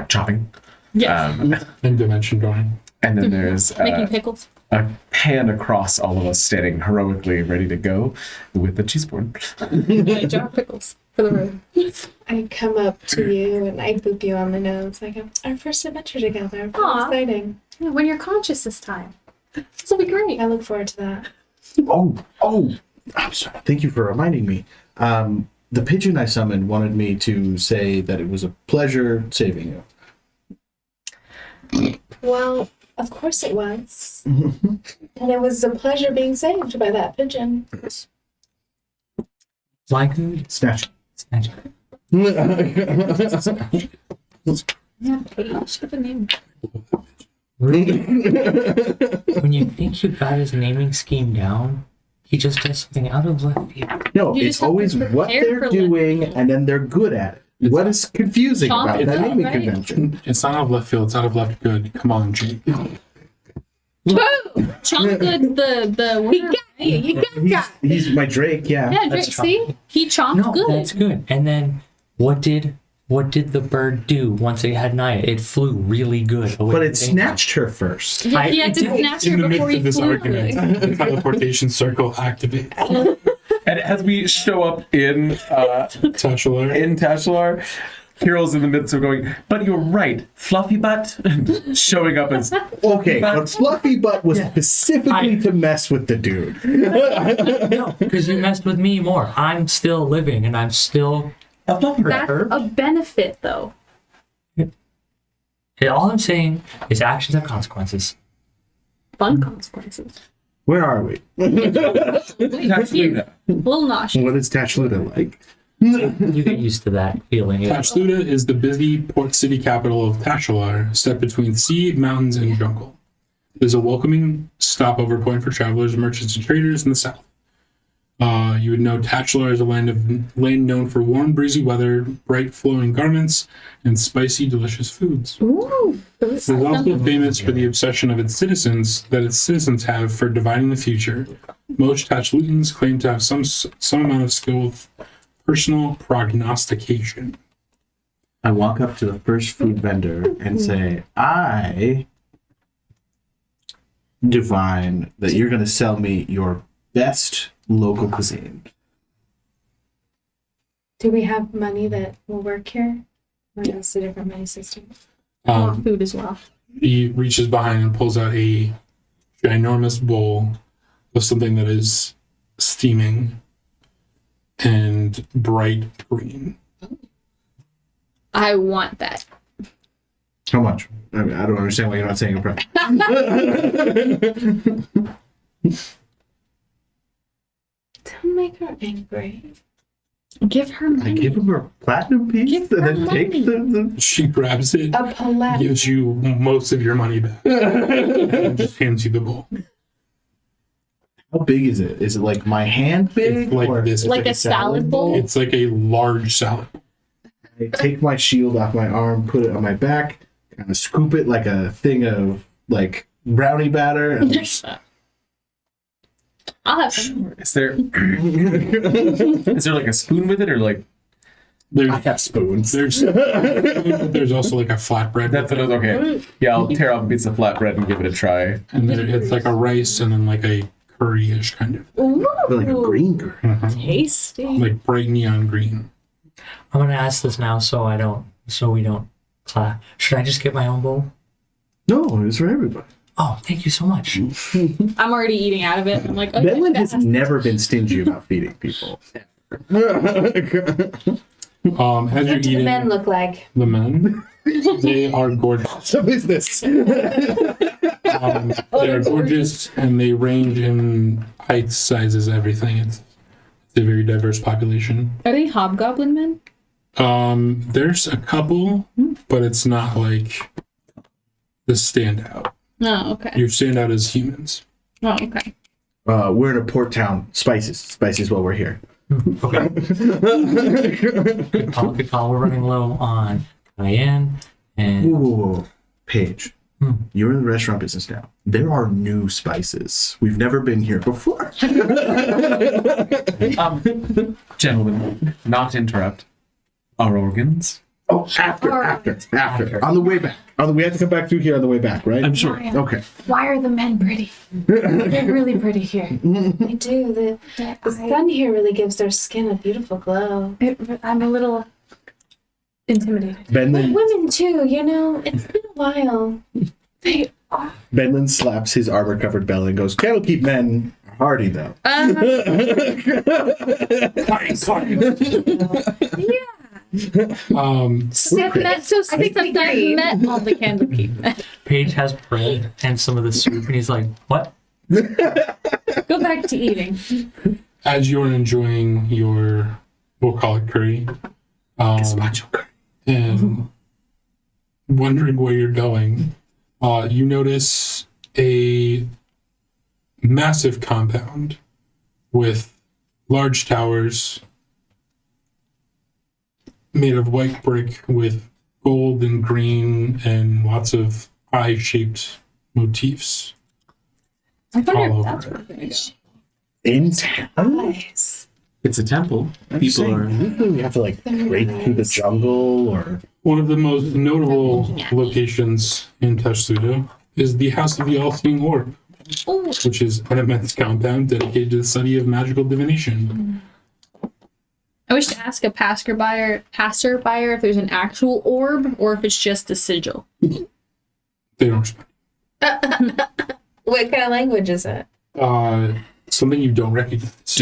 chopping. Yes. And dimension drawing. And then there's Making pickles. a pan across all of us standing heroically ready to go with the cheese board. Yeah, jar of pickles for the road. I come up to you and I boop you on the nose. I go, our first adventure together. Very Aw. exciting. Yeah, when you're conscious this time. This will be great. I look forward to that. Oh! I'm sorry. Thank you for reminding me. The pigeon I summoned wanted me to say that it was a pleasure saving you. Well, of course it was. And it was a pleasure being saved by that pigeon. Like food? Snatch. Snatch. Yeah, Paige. Good name. Really? When you think you've got his naming scheme down, he just does something out of left field. No, You it's just have to always what prepare they're for doing, left field. and then they're good at it. What is confusing Chomp about it that up, naming right? convention? It's not out of left field, it's out of left good. Come on, Jake. Chomp good the winner. You got He's my Drake, yeah. Yeah, Drake, That's see? He chomped No, good. that's good. And then what did the bird do once it had Naya? It flew really good. away But from it danger. snatched her first. Yeah, he had to I- snatch In her the before midst he of this flew argument, away. the teleportation circle activates. And as we show up in Tashalar. Tashalar, Carol's in the midst of going, but you're right, Fluffy Butt, showing up as Okay, but Fluffy Butt was specifically to mess with the dude. No, because you messed with me more. I'm still living, and I'm still a Fluffy Butt. That's Herb? a benefit, though. All I'm saying is actions have consequences. Fun consequences. Where are we? Tashluda. A little nauseous. What is Tashluda like? You get used to that feeling. Tashluda is the busy port city capital of Tashalar, set between sea, mountains, and jungle. It is a welcoming stopover point for travelers, merchants, and traders in the south. You would know Tachlar as a land known for warm, breezy weather, bright, flowing garments, and spicy, delicious foods. Ooh. It is also famous for the obsession of its citizens have for divining the future. Most Tachlutans claim to have some amount of skill with personal prognostication. I walk up to the first food vendor and say, I divine that you're going to sell me your best local cuisine. Do we have money that will work here? Or is it a different money system? I want food as well. He reaches behind and pulls out a ginormous bowl of something that is steaming and bright green. I want that. How much? I mean, I don't understand why you're not saying a price. Don't make her angry. Give her I money. give him a platinum piece Give and her then take the... She grabs it, A palette. gives you most of your money back, and just hands you the bowl. How big is it? Is it like my hand big? It's like or this. it's Like a salad bowl? It's like a large salad. I take my shield off my arm, put it on my back, kind of scoop it like a thing of like brownie batter. And just... I'll have some. Is there like a spoon with it or like There's, I have spoons. there's also like a flatbread. that's what I was okay. Yeah, I'll tear off a piece of flatbread and give it a try. And it's like a rice and then like a curry-ish kind of. Ooh. Like a green curry. Tasty. Like bright neon green. I'm gonna ask this now so we don't clash. Should I just get my own bowl? No, it's for everybody. Oh, thank you so much. I'm already eating out of it. I'm like, okay, Benlin has fast. never been stingy about feeding people. As you're What do the eating men look like? the men, they are gorgeous. So is this? They are gorgeous and they range in heights, sizes, everything. It's a very diverse population. Are they hobgoblin men? There's a couple, but it's not like the standout. Oh, okay. Your standout is humans. Oh, okay. We're in a port town. Spices. Spices while we're here. Okay. Good call. We're running low on cayenne and Ooh, Paige, you're in the restaurant business now. There are new spices. We've never been here before. Gentlemen, not to interrupt. Our organs. Oh, after. On the way back. We have to come back through here on the way back, right? I'm sure. Okay. Why are the men pretty? They're really pretty here. I do. The sun here really gives their skin a beautiful glow. I'm a little intimidated. Benlin Women too, you know. It's been a while. They are. Benlin slaps his armor-covered belly and goes, Candlekeep men are hardy, though. I've met all the Candlekeep men. Paige has bread and some of the soup, and he's like, "What?" Go back to eating. As you're enjoying your, we'll call it curry, and wondering where you're going, you notice a massive compound with large towers made of white brick with gold and green and lots of eye-shaped motifs. I wonder All if over that's it. where we're gonna go. In town? Nice. It's a temple. People are. Usually we have to like break through the jungle or... One of the most notable locations in Tashsudo is the House of the All-Seeing Orb, Oh, which is an immense compound dedicated to the study of magical divination. I wish to ask a passerby if there's an actual orb or if it's just a sigil. They don't respond. What kind of language is it? Something you don't recognize.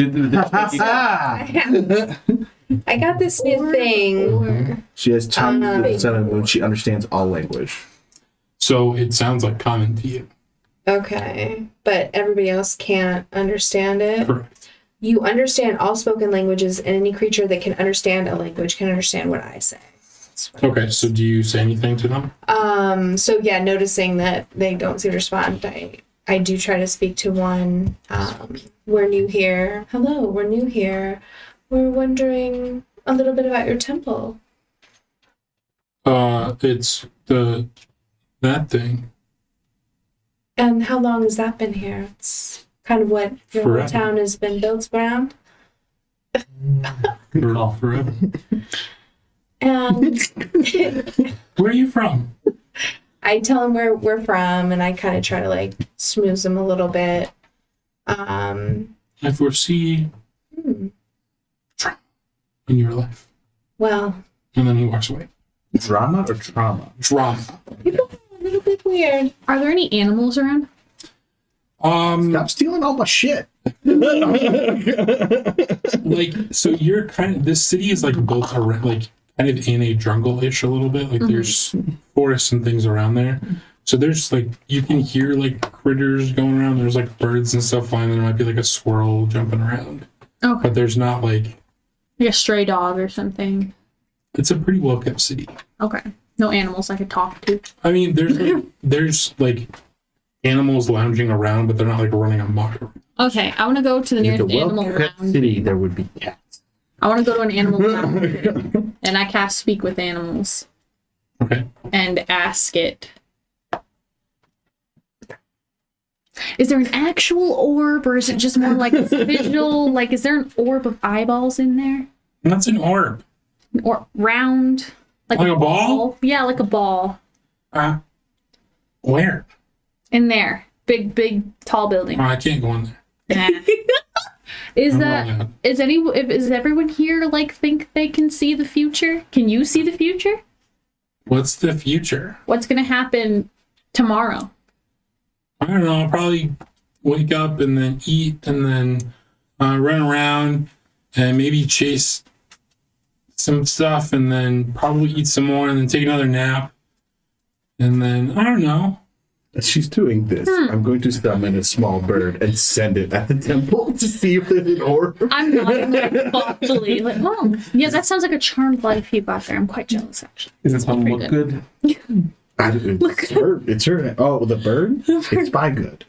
I got this new thing. She has tongue to the sun and moon. She understands all language. So it sounds like common to you. Okay. But everybody else can't understand it. Correct. You understand all spoken languages, and any creature that can understand a language can understand what I say. That's what it Okay, is. so do you say anything to them? So yeah, noticing that they don't seem to respond, I do try to speak to one. We're new here. Hello, we're new here. We're wondering a little bit about your temple. It's that thing. And how long has that been here? It's kind of what your whole Forever. town has been built around. Forever. And Where are you from? I tell him where we're from, and I kind of try to like smooth him a little bit. I foresee trauma in your life. Well, And then he walks away. Drama or trauma? Drama. people are a little bit weird. Are there any animals around? Stop stealing all my shit. Like, so you're kind of, this city is like built around, like kind of in a jungle-ish a little bit. Like there's forests and things around there. So there's like, you can hear like critters going around. There's like birds and stuff flying. There might be like a squirrel jumping around. Okay. But there's not like, Like a stray dog or something. it's a pretty well-kept city. Okay. No animals I could talk to. I mean, there's like animals lounging around, but they're not like running amok. Okay, I want to go to the If it's a nearest animal well-kept round. city, there would be cats. I want to go to an animal round. And I cast Speak with Animals. Okay. And ask it. Is there an actual orb, or is it just more like a visual? Like, is there an orb of eyeballs in there? And that's an orb. Or round? Like a ball? Yeah, like a ball. Where? In there. Big, tall building. Oh, I can't go in there. Nah. Is I'm that not allowed. is everyone here like think they can see the future? Can you see the future? What's the future? What's gonna happen tomorrow? I don't know. I'll probably wake up and then eat and then run around and maybe chase some stuff and then probably eat some more and then take another nap. And then, I don't know. As she's doing this, I'm going to summon a small bird and send it at the temple to see if there's an orb. I'm nodding like thoughtfully, like, oh, yeah, that sounds like a charmed life you got there. I'm quite jealous, actually. Does this one Pretty look good? It's her. It's her. Oh, the bird? It's spy good.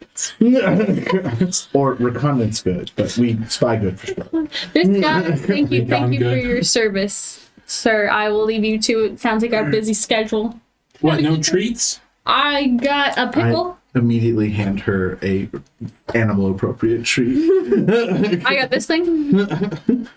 Or reconnaissance good, but we spy good for sure. This guy, thank you for Good. your service, sir. I will leave you to it. Sounds like our busy schedule. What, no treats? I got a pickle. I immediately hand her a animal appropriate treat. I got this thing.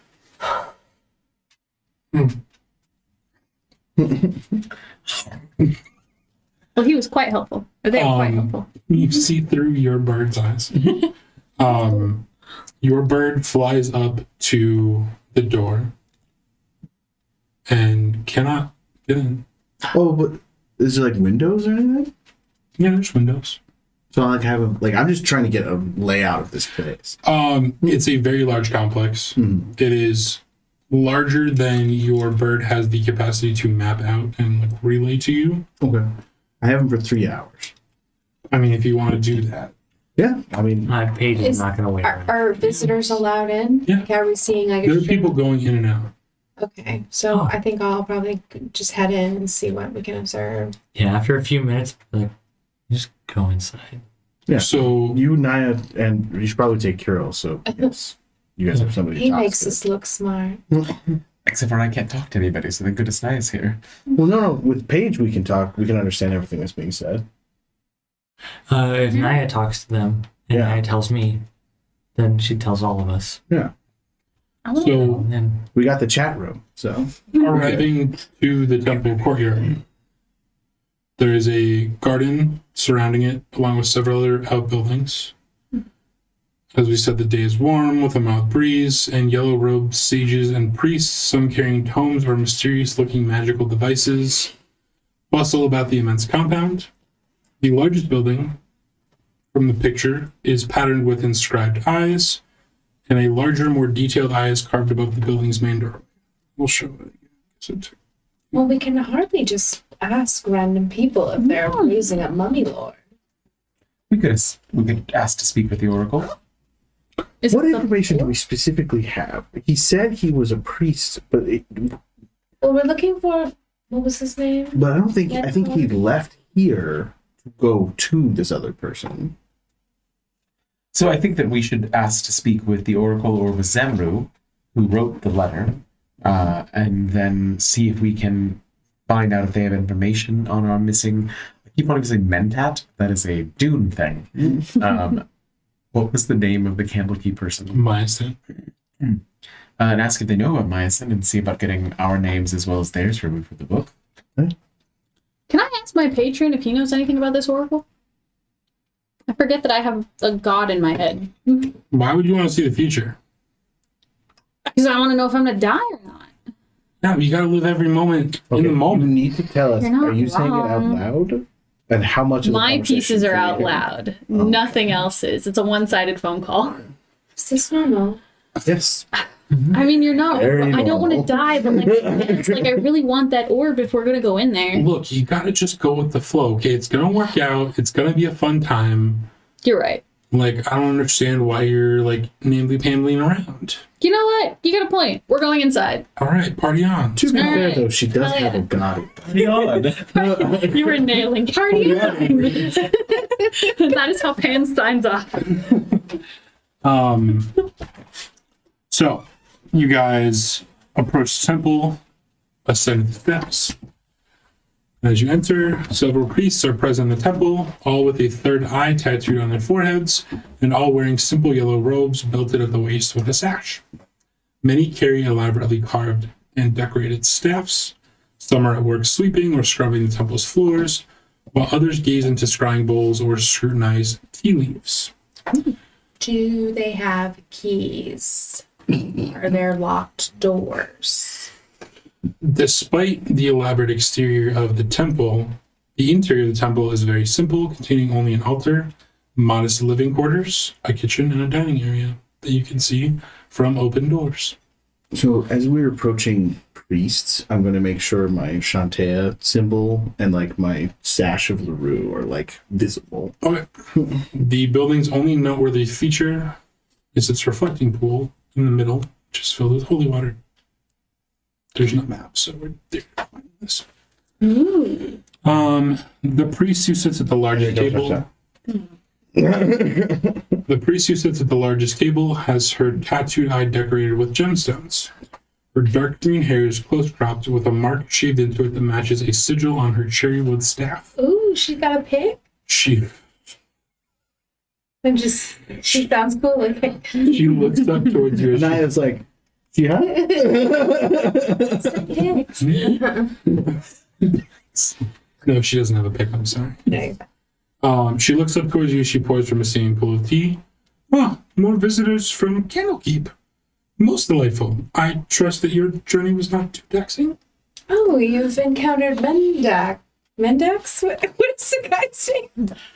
Well, he was quite helpful. They were quite helpful. You see through your bird's eyes. Your bird flies up to the door and cannot get in. Oh, but is there like windows or anything? Yeah, there's windows. So I I'm just trying to get a layout of this place. It's a very large complex. It is larger than your bird has the capacity to map out and like relay to you. Okay. I have them for 3 hours. I mean, if you want to do that. Yeah, I mean, My page is not going to wait. Are visitors allowed in? Yeah. Like, are we seeing like There a are people going in and out. Okay, so I think I'll probably just head in and see what we can observe. Yeah, after a few minutes, like, just go inside. yeah. So You, Naya, and you should probably take Kirill, so yes, you guys have somebody to He talk makes to. us look smart. Except for I can't talk to anybody, so the goodness nice here. Well, no, with Paige we can talk. We can understand everything that's being said. If Naya talks to them and Yeah. Naya tells me, then she tells all of us. Yeah. I wanna So- know. And then We got the chat room, so. arriving to the temple courtyard, there is a garden surrounding it, along with several other outbuildings. As we said, the day is warm with a mild breeze, and yellow-robed sages and priests, some carrying tomes or mysterious-looking magical devices, bustle about the immense compound. The largest building from the picture is patterned with inscribed eyes, and a larger, more detailed eye is carved above the building's main doorway. We'll show it again. Well, we can hardly just ask random people if they're using a mummy lord. We could ask to speak with the oracle. Is What it the- information do we specifically have? He said he was a priest, but Well, we're looking for What was his name? But I think he left here to go to this other person. So I think that we should ask to speak with the Oracle or with Zemru, who wrote the letter, and then see if we can find out if they have information on our missing. I keep wanting to say Mentat. That is a Dune thing. What was the name of the Candlekeep person? Myosin. And ask if they know about Myosin and see about getting our names as well as theirs removed from the book. Can I ask my patron if he knows anything about this oracle? I forget that I have a god in my head. Why would you want to see the future? Because I want to know if I'm going to die or not. Yeah, you gotta live every moment in the You moment. need to tell us, You're not are you saying it out wrong. loud? And how much of the My conversation pieces are can you out hear? loud. Nothing else is. It's a one-sided phone call. Is this normal? Yes. I mean, you're not. Very I don't want to normal. die, but like, it's like I really want that orb if we're gonna go in there. Look, you gotta just go with the flow, okay? It's gonna work out. It's gonna be a fun time. You're right. Like, I don't understand why you're, like, namely-pambling around. You know what? You got a point. We're going inside. All right, party on. To be All fair, right. though, she does Hell have yeah. a god. You were nailing party on. That is how Pan signs off. So, you guys approach the temple, ascend the steps. As you enter, several priests are present in the temple, all with a third eye tattooed on their foreheads, and all wearing simple yellow robes belted at the waist with a sash. Many carry elaborately carved and decorated staffs. Some are at work sweeping or scrubbing the temple's floors, while others gaze into scrying bowls or scrutinize tea leaves. Do they have keys? Are there locked doors? Despite the elaborate exterior of the temple, the interior of the temple is very simple, containing only an altar, modest living quarters, a kitchen, and a dining area that you can see from open doors. So as we're approaching priests, I'm going to make sure my Shantea symbol and like my sash of LaRue are like visible. Okay. The building's only noteworthy feature is its reflecting pool in the middle, which is filled with holy water. There's no map, so we're there to find this. The priest who sits at the largest table. The priest who sits at the largest table has her tattooed eye decorated with gemstones. Her dark green hair is close cropped with a mark shaved into it that matches a sigil on her cherrywood staff. Ooh, she's got a pick. She She sounds cool looking. she looks up towards you. as she- Naya's like, yeah? No, she doesn't have a pick. I'm sorry. Nice. She looks up towards you. She pours from a steaming pool of tea. Oh, more visitors from Candlekeep. Most delightful. I trust that your journey was not too taxing. Oh, you've encountered Mendak. Mendax? What is the guy's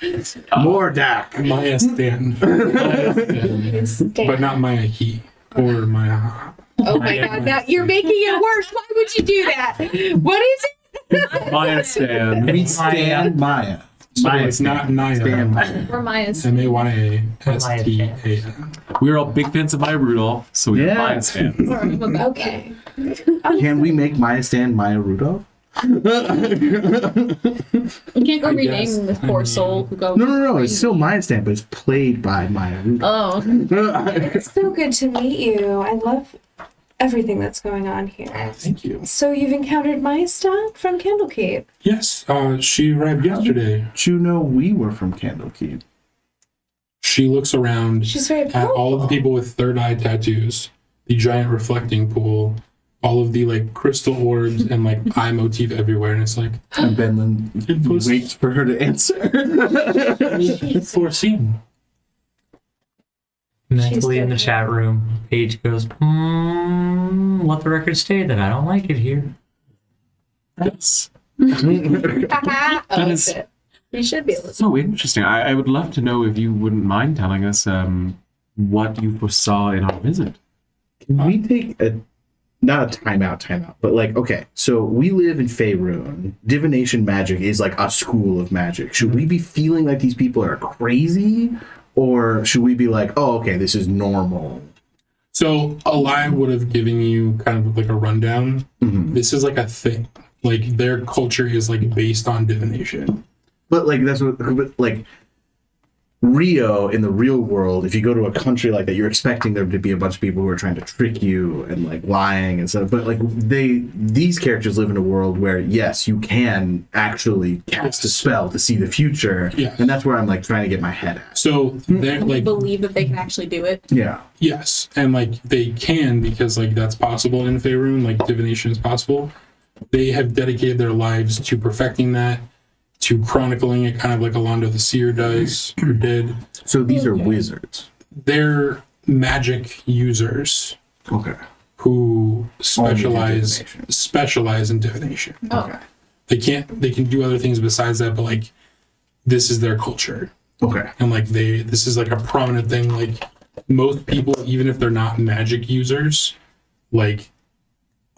name? More Dak. Maya Stan. Maya Stan. But not Maya He or Maya. Oh my god, now you're making it worse. Why would you do that? What is it? Maya Stan. We stand Maya. So Maya it's not Naya. Stand Maya. Or Maya's. Mayastan. We're all big fans of Maya Rudolph, so we Yeah. have Maya Stan. Okay. Can we make Maya stand Maya Rudolph? You can't go I rename guess. this poor soul who goes. No. It's still Maya stand, but it's played by Maya Rudolph. Oh, It's so good to meet you. I love everything that's going on here. Thank you. So you've encountered Maesta from Candlekeep. Yes, she arrived yesterday. Did you know we were from Candlekeep? She looks around She's very at powerful. all of the people with third eye tattoos, the giant reflecting pool, all of the like crystal orbs and like eye motif everywhere, and it's like And Benlin it was waits for her to answer. foreseen. Mentally in the She's chat room, Paige goes, let the record state that I don't like it here. Yes. Oh, is- shit. You should be able to. So interesting. I would love to know if you wouldn't mind telling us what you foresaw in our visit. Can we take not a timeout, but like, okay, so we live in Faerun. Divination magic is like a school of magic. Should we be feeling like these people are crazy? Or should we be like, oh, okay, this is normal? So Eli would have given you kind of like a rundown. Mhm. This is like a thing. Like their culture is like based on divination. But like that's what, but like Rio in the real world, if you go to a country like that, you're expecting there to be a bunch of people who are trying to trick you and like lying and stuff. But like these characters live in a world where yes, you can actually cast a spell to see the future. Yeah. And that's where I'm like trying to get my head at. So they're And they like, believe that they can actually do it. Yeah. yes, and like they can because like that's possible in Faerun, like divination is possible. They have dedicated their lives to perfecting that, to chronicling it, kind of like Alonda the Seer does or did. So these are wizards. They're magic users Okay. who specialize divination. in divination. Okay. They can do other things besides that, but like this is their culture. Okay. And like this is like a prominent thing. Like most people, even if they're not magic users, like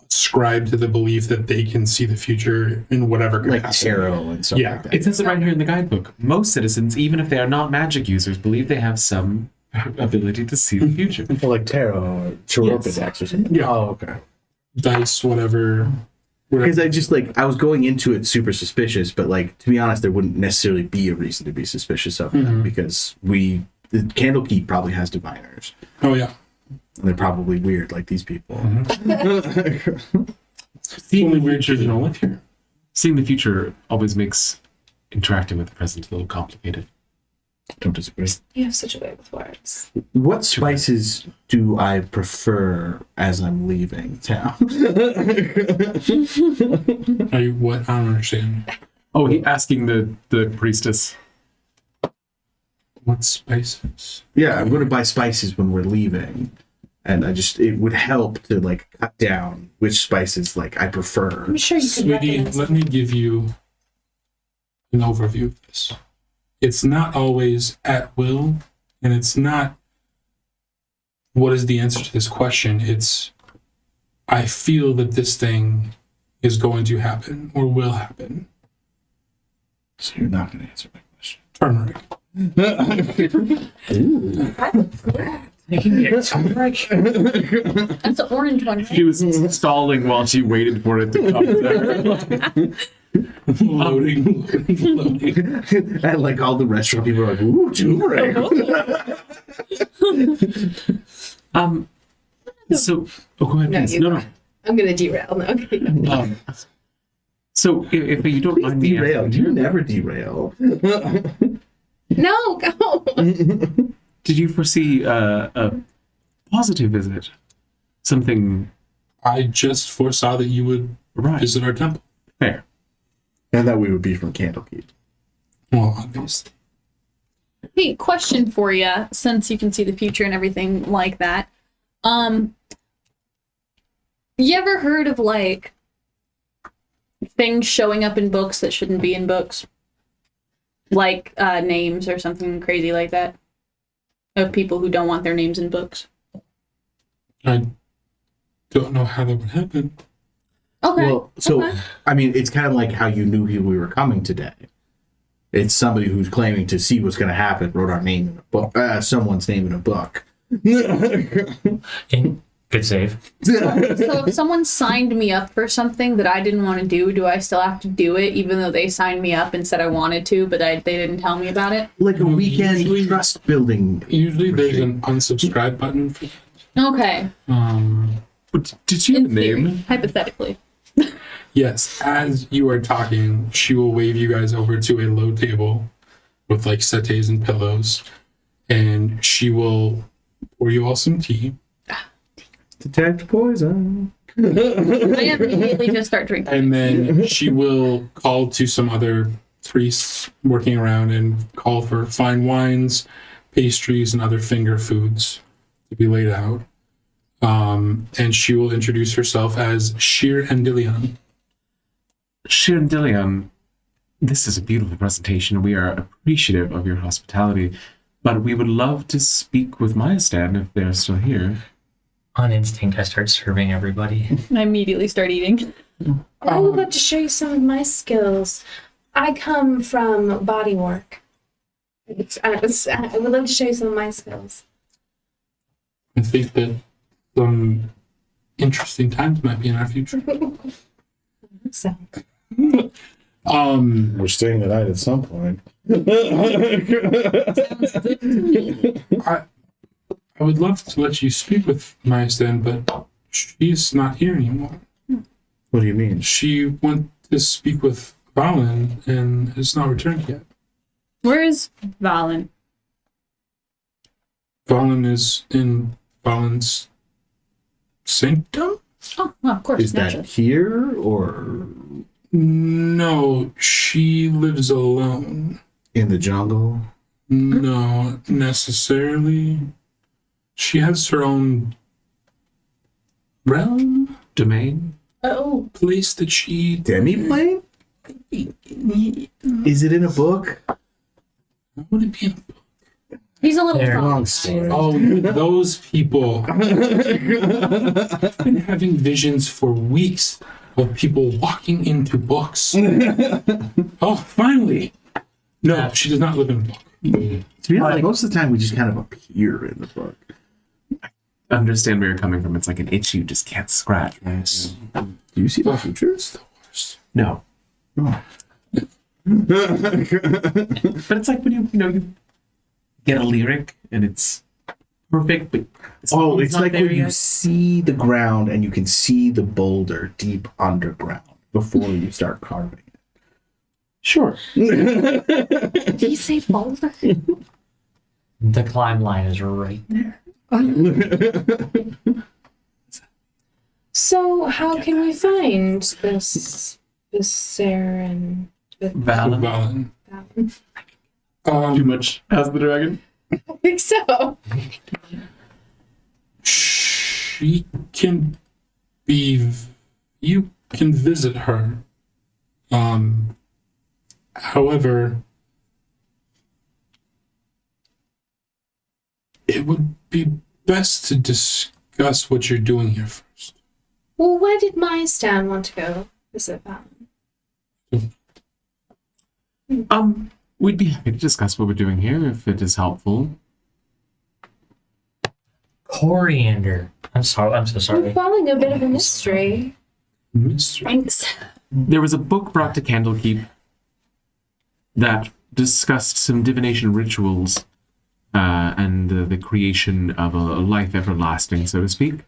ascribe to the belief that they can see the future in whatever Like capacity. tarot and stuff Yeah. like that. It says it right here in the guidebook. Most citizens, even if they are not magic users, believe they have some ability to see the future. Like tarot or Tarot Yes. decks or something. Yeah. Oh, okay. Dice, whatever. Because I just like I was going into it super suspicious, but like to be honest, there wouldn't necessarily be a reason to be suspicious of them because the Candlekeep probably has diviners. Oh yeah. And they're probably weird like these people. It's only weird you don't live here. Seeing the future always makes interacting with the present a little complicated. Don't disagree. You have such a way with words. What spices do I prefer as I'm leaving town? What? I don't understand. Oh, he asking the priestess. What spices? Yeah, I'm going to buy spices when we're leaving. And it would help to like cut down which spices like I prefer. I'm sure you can Sweetie, recommend let me give you an overview of this. It's not always at will, and it's not what is the answer to this question. It's I feel that this thing is going to happen or will happen. So you're not going to answer my question. Turmeric. That's the orange one, right? She was stalling while she waited for it to come. Loading. And like all the restaurant people are like, ooh, turmeric. So, go ahead, No, please. you No, go. no. I'm gonna derail. No, okay. So, if you don't mind me Derail. asking, You never derail. No, go. did you foresee a positive visit? Something I just foresaw that you would right? visit our temple. Fair. And that we would be from Candlekeep. Well, obviously. Hey, question for you, since you can see the future and everything like that. You ever heard of like things showing up in books that shouldn't be in books? Like names or something crazy like that? Of people who don't want their names in books? I don't know how that would happen. Okay. Well, so okay. I mean, it's kind of like how you knew we were coming today. It's somebody who's claiming to see what's going to happen, wrote our name in a book, someone's name in a book. Good save. So if someone signed me up for something that I didn't want to do I still have to do it, even though they signed me up and said I wanted to, but they didn't tell me about it? Like a weekend Usually- trust building. Usually there's an unsubscribe button for Okay. But did you have a In theory, name? hypothetically. Yes, as you are talking, she will wave you guys over to a low table with like settees and pillows, and she will pour you all some tea, Detect poison. I immediately just start drinking. and then she will call to some other priests working around and call for fine wines, pastries, and other finger foods to be laid out. And she will introduce herself as Shir Endilion. Shirandilian, this is a beautiful presentation. We are appreciative of your hospitality, but we would love to speak with Mayastand if they're still here. On instinct, I start serving everybody. I immediately start eating. I would love to show you some of my skills. I come from body work. I would love to show you some of my skills. I think that some interesting times might be in our future. think so. We're staying the night at some point. I would love to let you speak with Maya Stan, but she's not here anymore. What do you mean? She went to speak with Valen and has not returned yet. Where is Valen? Valen is in Valen's sanctum? Oh, well, of course. Is that naturally. here or No, she lives alone. in the jungle? No, necessarily. She has her own realm, Domain? Oh, place that she... Demi-plane? Is it in a book? How would it be in he's a little There. drunk. Long story. Oh, those people. I've been having visions for weeks of people walking into books. Oh, finally. No, she does not live in a book. To be honest, most of the time we just kind of appear in the book. Understand where you're coming from. It's like an itch you just can't scratch. Yes. Do you see the Oh, future? it's the worst. No. Oh. But it's like when you get a lyric and it's perfect, but It's not like there when you yet. see the ground and you can see the boulder deep underground before you start carving it. Sure. Did he say boulder? The climb line is right there. So how can we find this Sarah and Valen. Valen? Too much. How's the dragon? I think so. She can be... You can visit her. However, it would be best to discuss what you're doing here first. Well, why did my Stan want to go visit Valen? We'd be happy to discuss what we're doing here if it is helpful. Coriander. I'm sorry. I'm so We're sorry. following a bit of a mystery. Mystery. Thanks. There was a book brought to Candlekeep that discussed some divination rituals and the creation of a life everlasting, so to speak.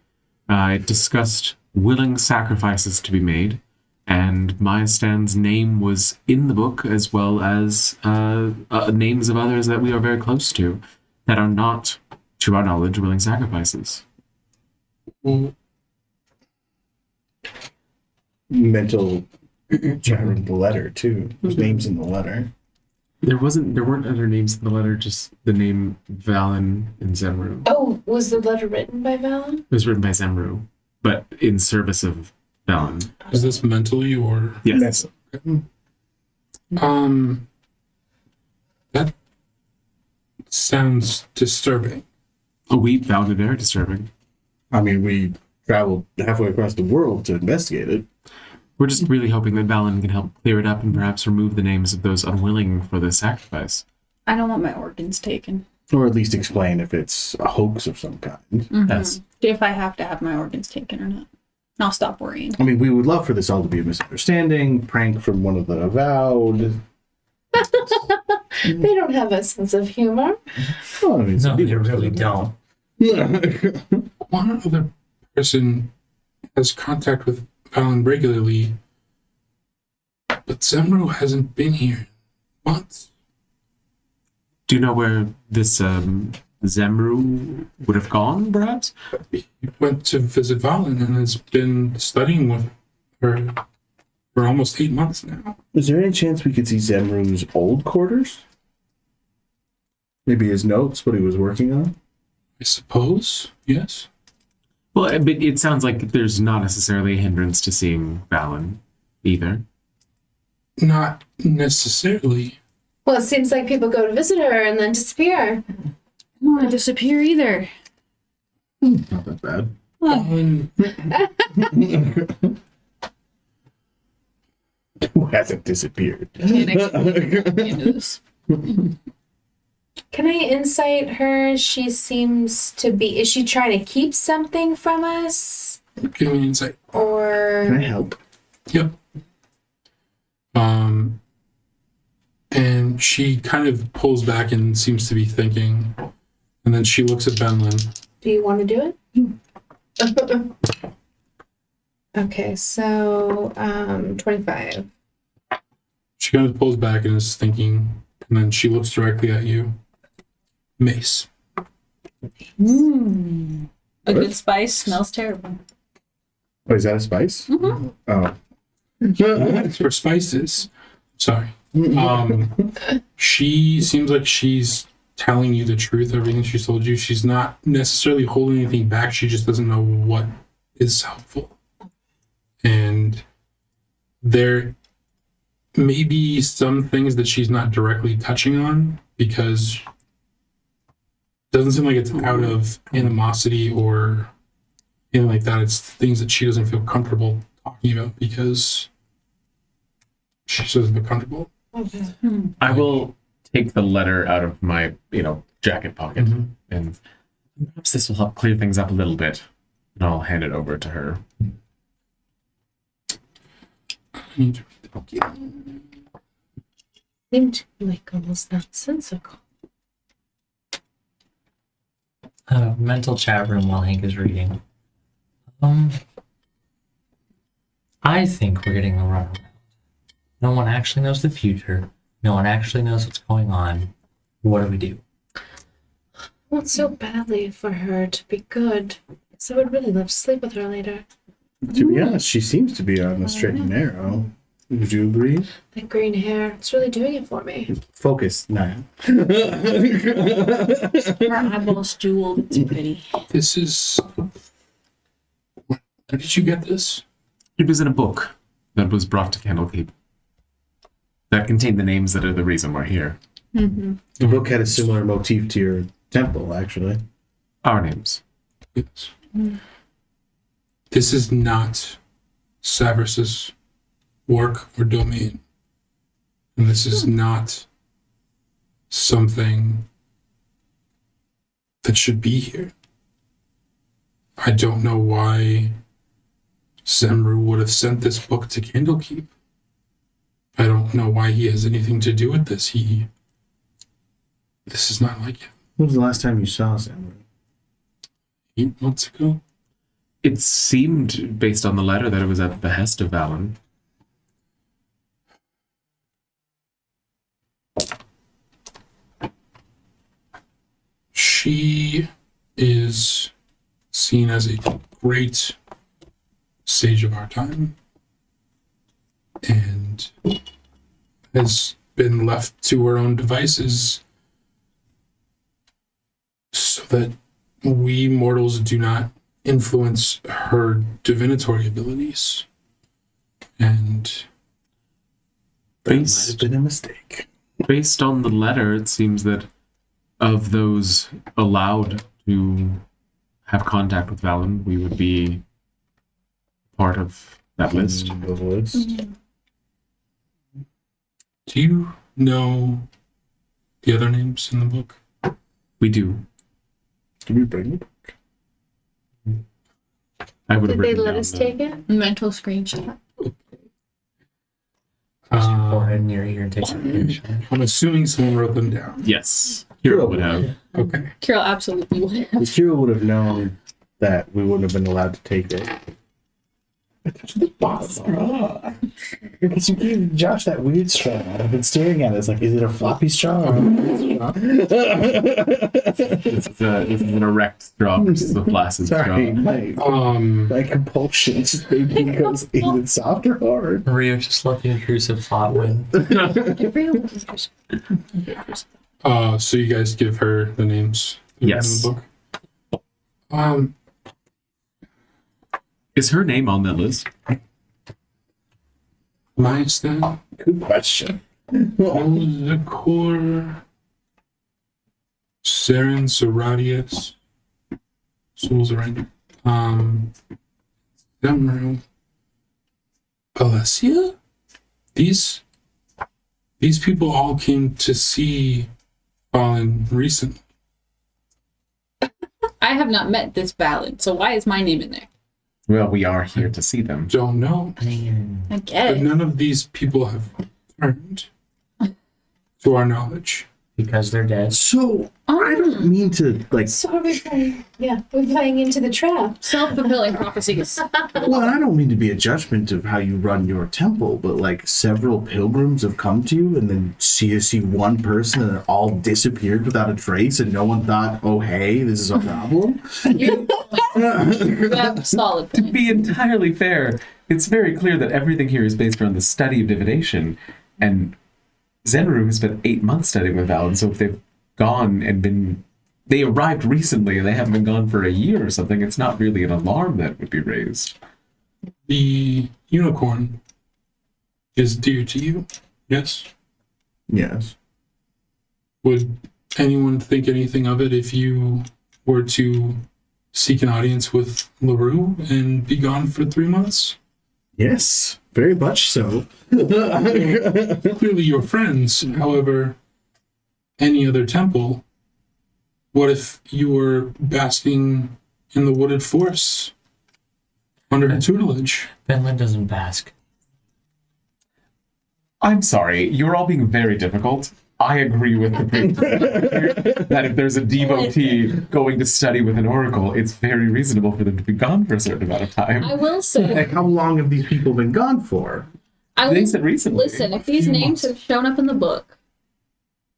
It discussed willing sacrifices to be made, and Maya Stan's name was in the book, as well as names of others that we are very close to that are not, to our knowledge, willing sacrifices. Well, Mental the letter too. There's names in the letter. There weren't other names in the letter, just the name Valen and Zemru. Oh, was the letter written by Valen? It was written by Zemru, but in service of Valen. is this mentally or... Yes. That sounds disturbing. We found it very disturbing. I mean, we traveled halfway across the world to investigate it. We're just really hoping that Valen can help clear it up and perhaps remove the names of those unwilling for the sacrifice. I don't want my organs taken. Or at least explain if it's a hoax of some kind. Yes. If I have to have my organs taken or not. I'll stop worrying. I mean, we would love for this all to be a misunderstanding, prank from one of the avowed. They don't have a sense of humor. Well, I mean, No, they really don't. One other person has contact with Valen regularly, but Zemru hasn't been here in months. Do you know where this Zemru would have gone, perhaps? He went to visit Valen and has been studying with her for almost 8 months now. Is there any chance we could see Zemru's old quarters? Maybe his notes, what he was working on? I suppose, yes. Well, but it sounds like there's not necessarily a hindrance to seeing Valen either. Not necessarily. Well, it seems like people go to visit her and then disappear. I don't want to disappear either. Not that bad. Valen, Who hasn't disappeared? Can I insight her? She seems to be... Is she trying to keep something from us? give me insight. Or... Can I help? Yep. And she kind of pulls back and seems to be thinking. And then she looks at Benlin. Do you want to do it? Okay, so 25. She kind of pulls back and is thinking. And then she looks directly at you. Mace. A good spice smells terrible. Oh, is that a spice? Mm-hmm. Oh. For spices. Sorry. She seems like she's telling you the truth, everything she's told you. She's not necessarily holding anything back. She just doesn't know what is helpful. And there may be some things that she's not directly touching on because it doesn't seem like it's out of animosity or anything like that. It's things that she doesn't feel comfortable talking about because she doesn't feel comfortable. Okay. I will take the letter out of my, jacket pocket, and perhaps this will help clear things up a little bit. And I'll hand it over to her. Seemed like almost nonsensical. Mental chat room while Hank is reading. I think we're getting the runaround. No one actually knows the future. No one actually knows what's going on. What do we do? I want so badly for her to be good. So I would really love to sleep with her later. To be honest, she seems to be on the straight and narrow. Would you agree? That green hair, it's really doing it for me. Focus, Naya. Her eyeballs jeweled. It's pretty. This is... Where did you get this? It was in a book that was brought to Candlekeep that contained the names that are the reason we're here. Mm-hmm. The book had a similar motif to your temple, actually. Our names. Yes. This is not Severus's work or domain. And this is not something that should be here. I don't know why Zemru would have sent this book to Candlekeep. I don't know why he has anything to do with this. This is not like him. When was the last time you saw Zemru? 8 months ago? It seemed, based on the letter, that it was at the behest of Valen. She is seen as a great sage of our time and has been left to her own devices so that we mortals do not influence her divinatory abilities. And That might have been a mistake. Based on the letter, it seems that of those allowed to have contact with Valen, we would be part of that list. The list. do you know the other names in the book? We do. Can we bring it? I would have Did they written let down us the- take it? Mental screenshot. Press your forehead near your ear and take some screenshot. I'm assuming someone wrote them down. Yes. Hero would have. Okay. Carol absolutely would have. The hero would have known that we wouldn't have been allowed to take it. Because you gave Josh that weird straw. I've been staring at it. It's like, is it a floppy straw or a weird straw? This is an erect straw versus a flaccid Sorry, straw. my compulsions made me go, is it soft or hard? Maria, just let the intrusive thought win. So you guys give her the names Yes. in the book. Is her name on that list? Maestan, Good question. Zakor, Saren, Soradius, Solzarin, Zemru, Alessia? These people all came to see Fallen recently. I have not met this Valen, so why is my name in there? Well, we are here to see them. Don't know. I But guess. none of these people have returned, to our knowledge. Because they're dead. So I don't mean to like. So are we playing? Yeah, we're playing into the trap. Self-fulfilling prophecies. Well, I don't mean to be a judgment of how you run your temple, but like several pilgrims have come to you, and then you see one person, and it all disappeared without a trace, and no one thought, "Oh, hey, this is a problem." You have a solid To point. be entirely fair, it's very clear that everything here is based around the study of divination, and Zenru has spent 8 months studying with Valen, so if they've gone and been... They arrived recently and they haven't been gone for a year or something, it's not really an alarm that would be raised. The unicorn is dear to you, yes? Yes. Would anyone think anything of it if you were to seek an audience with LaRue and be gone for 3 months? Yes, very much so. Clearly you're friends. However, any other temple, what if you were basking in the wooded forests under her tutelage? Finland doesn't bask. I'm sorry, you're all being very difficult. I agree with the priest that if there's a devotee going to study with an oracle, it's very reasonable for them to be gone for a certain amount of time. I will say, Like, how long have these people been gone for? I They will said recently. listen. If these names have shown up in the book,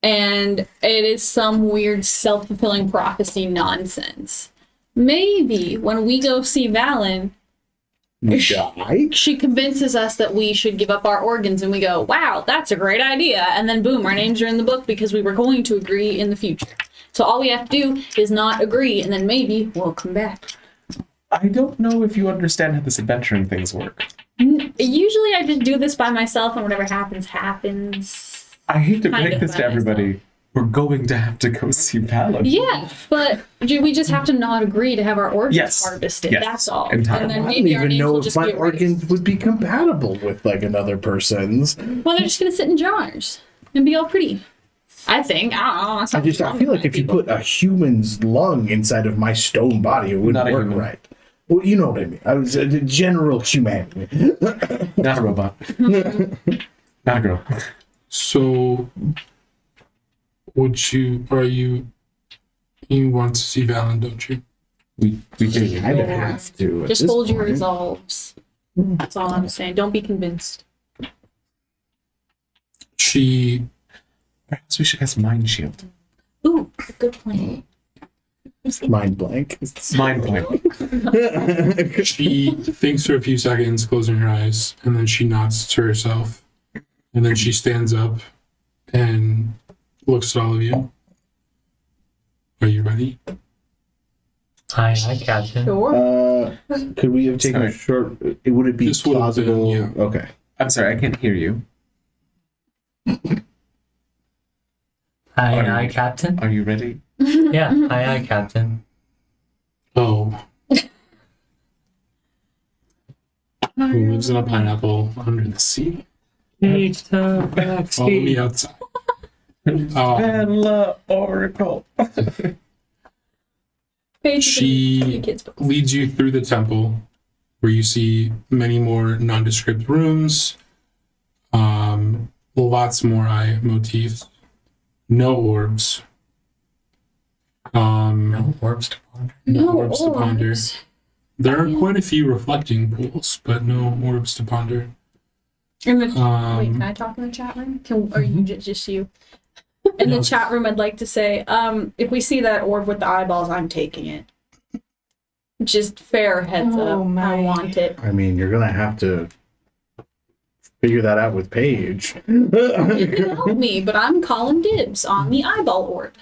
and it is some weird self-fulfilling prophecy nonsense, maybe when we go see Valen, Die? she convinces us that we should give up our organs, and we go, wow, that's a great idea. And then boom, our names are in the book because we were going to agree in the future. So all we have to do is not agree, and then maybe we'll come back. I don't know if you understand how this adventuring things work. Usually I just do this by myself, and whatever happens, happens. I hate to Kind break of this by to everybody. We're going to have to go see Valen. Yeah, but we just have to not agree to have our organs Yes, harvested. yes, That's all. entirely. And then I don't maybe our even names know will if just my be erased. organs would be compatible with like another person's. Well, they're just gonna sit in jars and be all pretty. I think. I don't know. I feel like if you put a human's lung inside of my stone body, it wouldn't Not a work human. right. Well, you know what I mean. I was general humanity. Not a robot. Not a girl. So, you want to see Valen, don't you? We do. I'd have to. at Just this hold your point. resolves. That's all I'm saying. Don't be convinced. She Perhaps we should cast Mind Shield. Ooh, a good plan. Mind blank. Mind blank. She thinks for a few seconds, closing her eyes, and then she nods to herself. And then she stands up and looks at all of you. Are you ready? Hi, Captain. Sure. Could we have taken a short? Would it be This would have been, plausible? yeah. Okay. I'm sorry, I can't hear you. Hi, Captain. Are you ready? Yeah, hi, Captain. Oh. Who lives in a pineapple under the sea? Each the Follow me outside. Bella Oracle. She leads you through the temple, where you see many more nondescript rooms, lots more eye motifs, no orbs, No orbs to ponder. no orbs to ponder. orbs. There are quite a few reflecting pools, but no orbs to ponder. In the, wait, can I talk in the chat room? Or you just you? In the chat room, I'd like to say, if we see that orb with the eyeballs, I'm taking it. Just fair heads Oh, up. my. I want it. I mean, you're gonna have to figure that out with Paige. You can help me, but I'm calling dibs on the eyeball orb.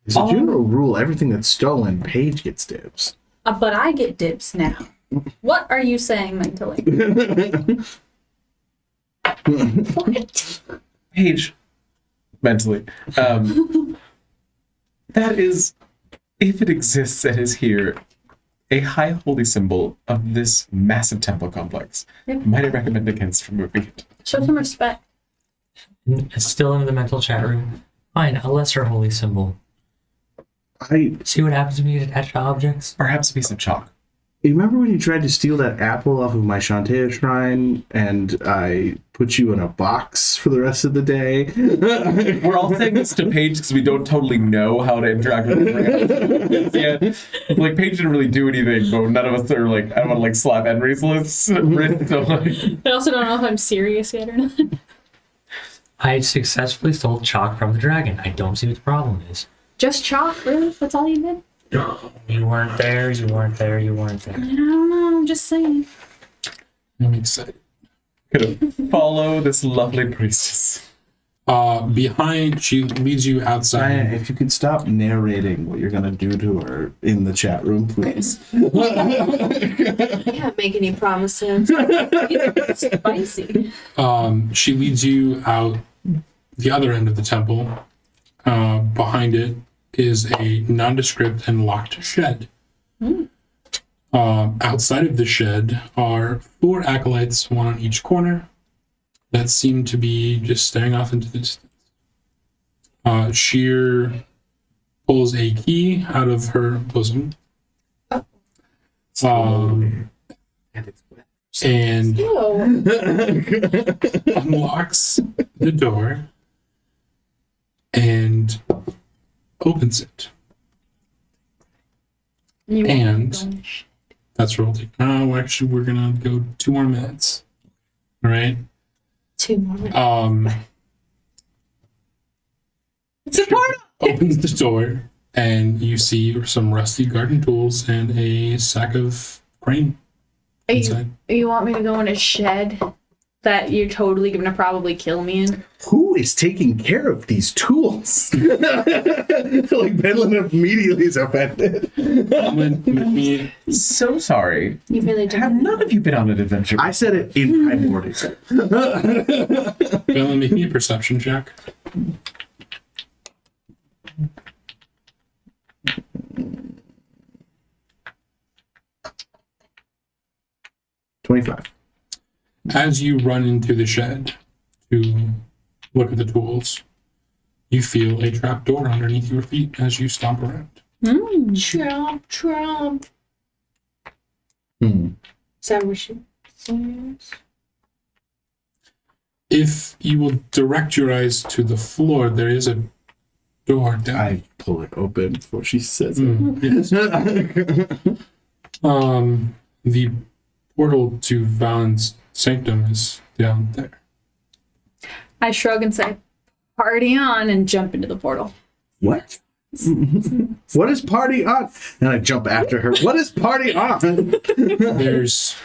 As a general rule, everything that's stolen, Paige gets dibs. But I get dibs now. What are you saying mentally? What? Paige, mentally. That is, if it exists, that is here, a high holy symbol of this massive temple complex. Yep. Might I recommend against removing it? Show some respect. Still in the mental chat room. Fine, a lesser holy symbol. See what happens when you get attached to objects? Perhaps a piece of chalk. You remember when you tried to steal that apple off of my Shantae shrine and I put you in a box for the rest of the day? We're all saying this to Paige because we don't totally know how to interact with her. Yeah. Like, Paige didn't really do anything, but none of us are like, I don't want to like slap Henry's wrist. So, like, I also don't know if I'm serious yet or not. I successfully stole chalk from the dragon. I don't see what the problem is. Just chalk, really? That's all you did? You weren't there, you weren't there, you weren't there. I don't know, I'm just saying. I'm excited. gonna follow this lovely priestess. Behind, she leads you Diana, outside. if you could stop narrating what you're gonna do to her in the chat room, please. I can't make any promises. It's spicy. She leads you out the other end of the temple. Behind it is a nondescript and locked shed. Outside of the shed are 4 acolytes, one on each corner, that seem to be just staring off into the distance. Sheer pulls a key out of her bosom. And Ew. unlocks the door and opens it. And that's where we'll take. Actually, we're gonna go 2 more minutes. All right. 2 more minutes. It's a portal! Opens the door and you see some rusty garden tools and a sack of grain inside. You want me to go in a shed that you're totally gonna probably kill me in? Who is taking care of these tools? Like Benlin immediately is offended. Me, So sorry. You really Have don't. none of you been on an adventure? I said it in primordial. Bella, make me a perception check. $25. As you run into the shed to look at the tools, you feel a trap door underneath your feet as you stomp around. Trump. Hmm. Is that what she says? If you will direct your eyes to the floor, there is a door down. I pull it open before she says it. Yes. The portal to Valen's sanctum is down there. I shrug and say, party on, and jump into the portal. What? What is party on? And I jump after her. What is party on? There's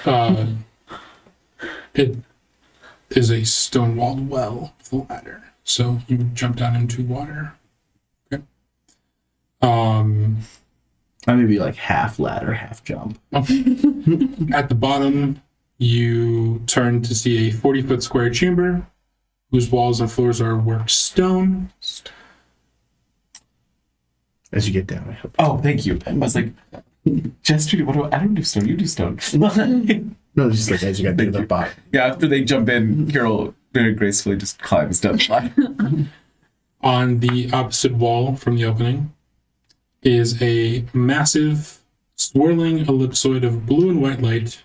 it is a stone-walled well with a ladder, so you would jump down into water. Okay. I may be like half ladder, half jump. At the bottom, you turn to see a 40-foot square chamber whose walls and floors are worked stone. As you get down, I hope. Oh, thank you. I was like, Jester, what do I don't do stone, you do stone. No, it's just like as you get to the bottom. Yeah, after they jump in, Carol very gracefully just climbs down the ladder. On the opposite wall from the opening is a massive swirling ellipsoid of blue and white light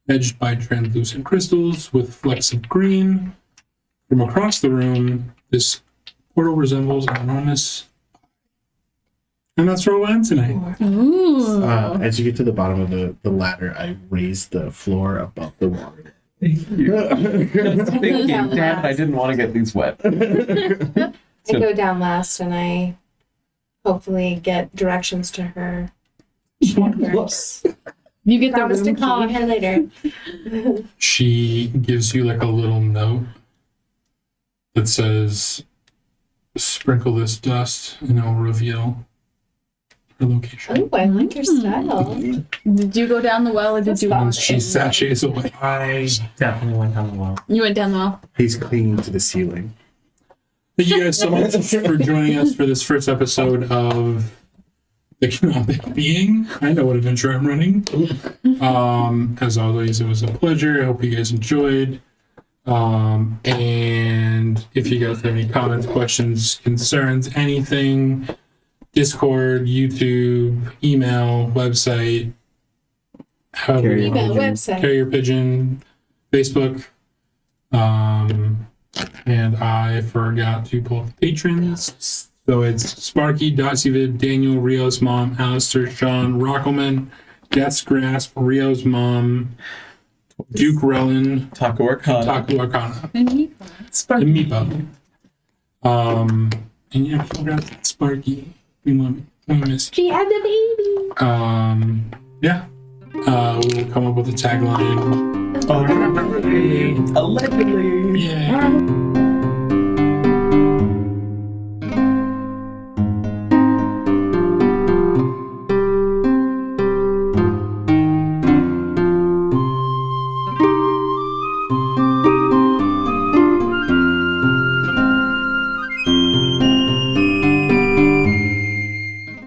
edged by translucent crystals with flecks of green. From across the room, this portal resembles an enormous... And that's where we'll end tonight. Ooh. As you get to the bottom of the ladder, I raise the floor above the water. Thank you. Damn it, I didn't want to get these wet. I go down last and I hopefully get directions to her chambers. You get the Promise to room call key. her later. She gives you like a little note that says, sprinkle this dust and it'll reveal her location. Oh, I like your style. Did you go down the well or did you? That's And she sachets away. I definitely went down the well. You went down the well. He's clinging to the ceiling. Thank you guys so much for joining us for this first episode of The Canopic Being. I know what adventure I'm running. As always, it was a pleasure. I hope you guys enjoyed. And if you guys have any comments, questions, concerns, anything, Discord, YouTube, email, website, However you Email, want. website. Carrier Pigeon, Facebook. And I forgot to pull patrons. So it's Sparky, Dotsivid, Daniel, Rio's mom, Alistair, Sean, Rockelman, Death's Grasp, Rio's mom, Duke Rellan, Taco Arcana. Taku Arcana, And me. and Meepo. And yeah, congrats, Sparky. We love you. We miss She had the baby. you. Yeah. We'll come up with a tagline. Allegedly. Yeah.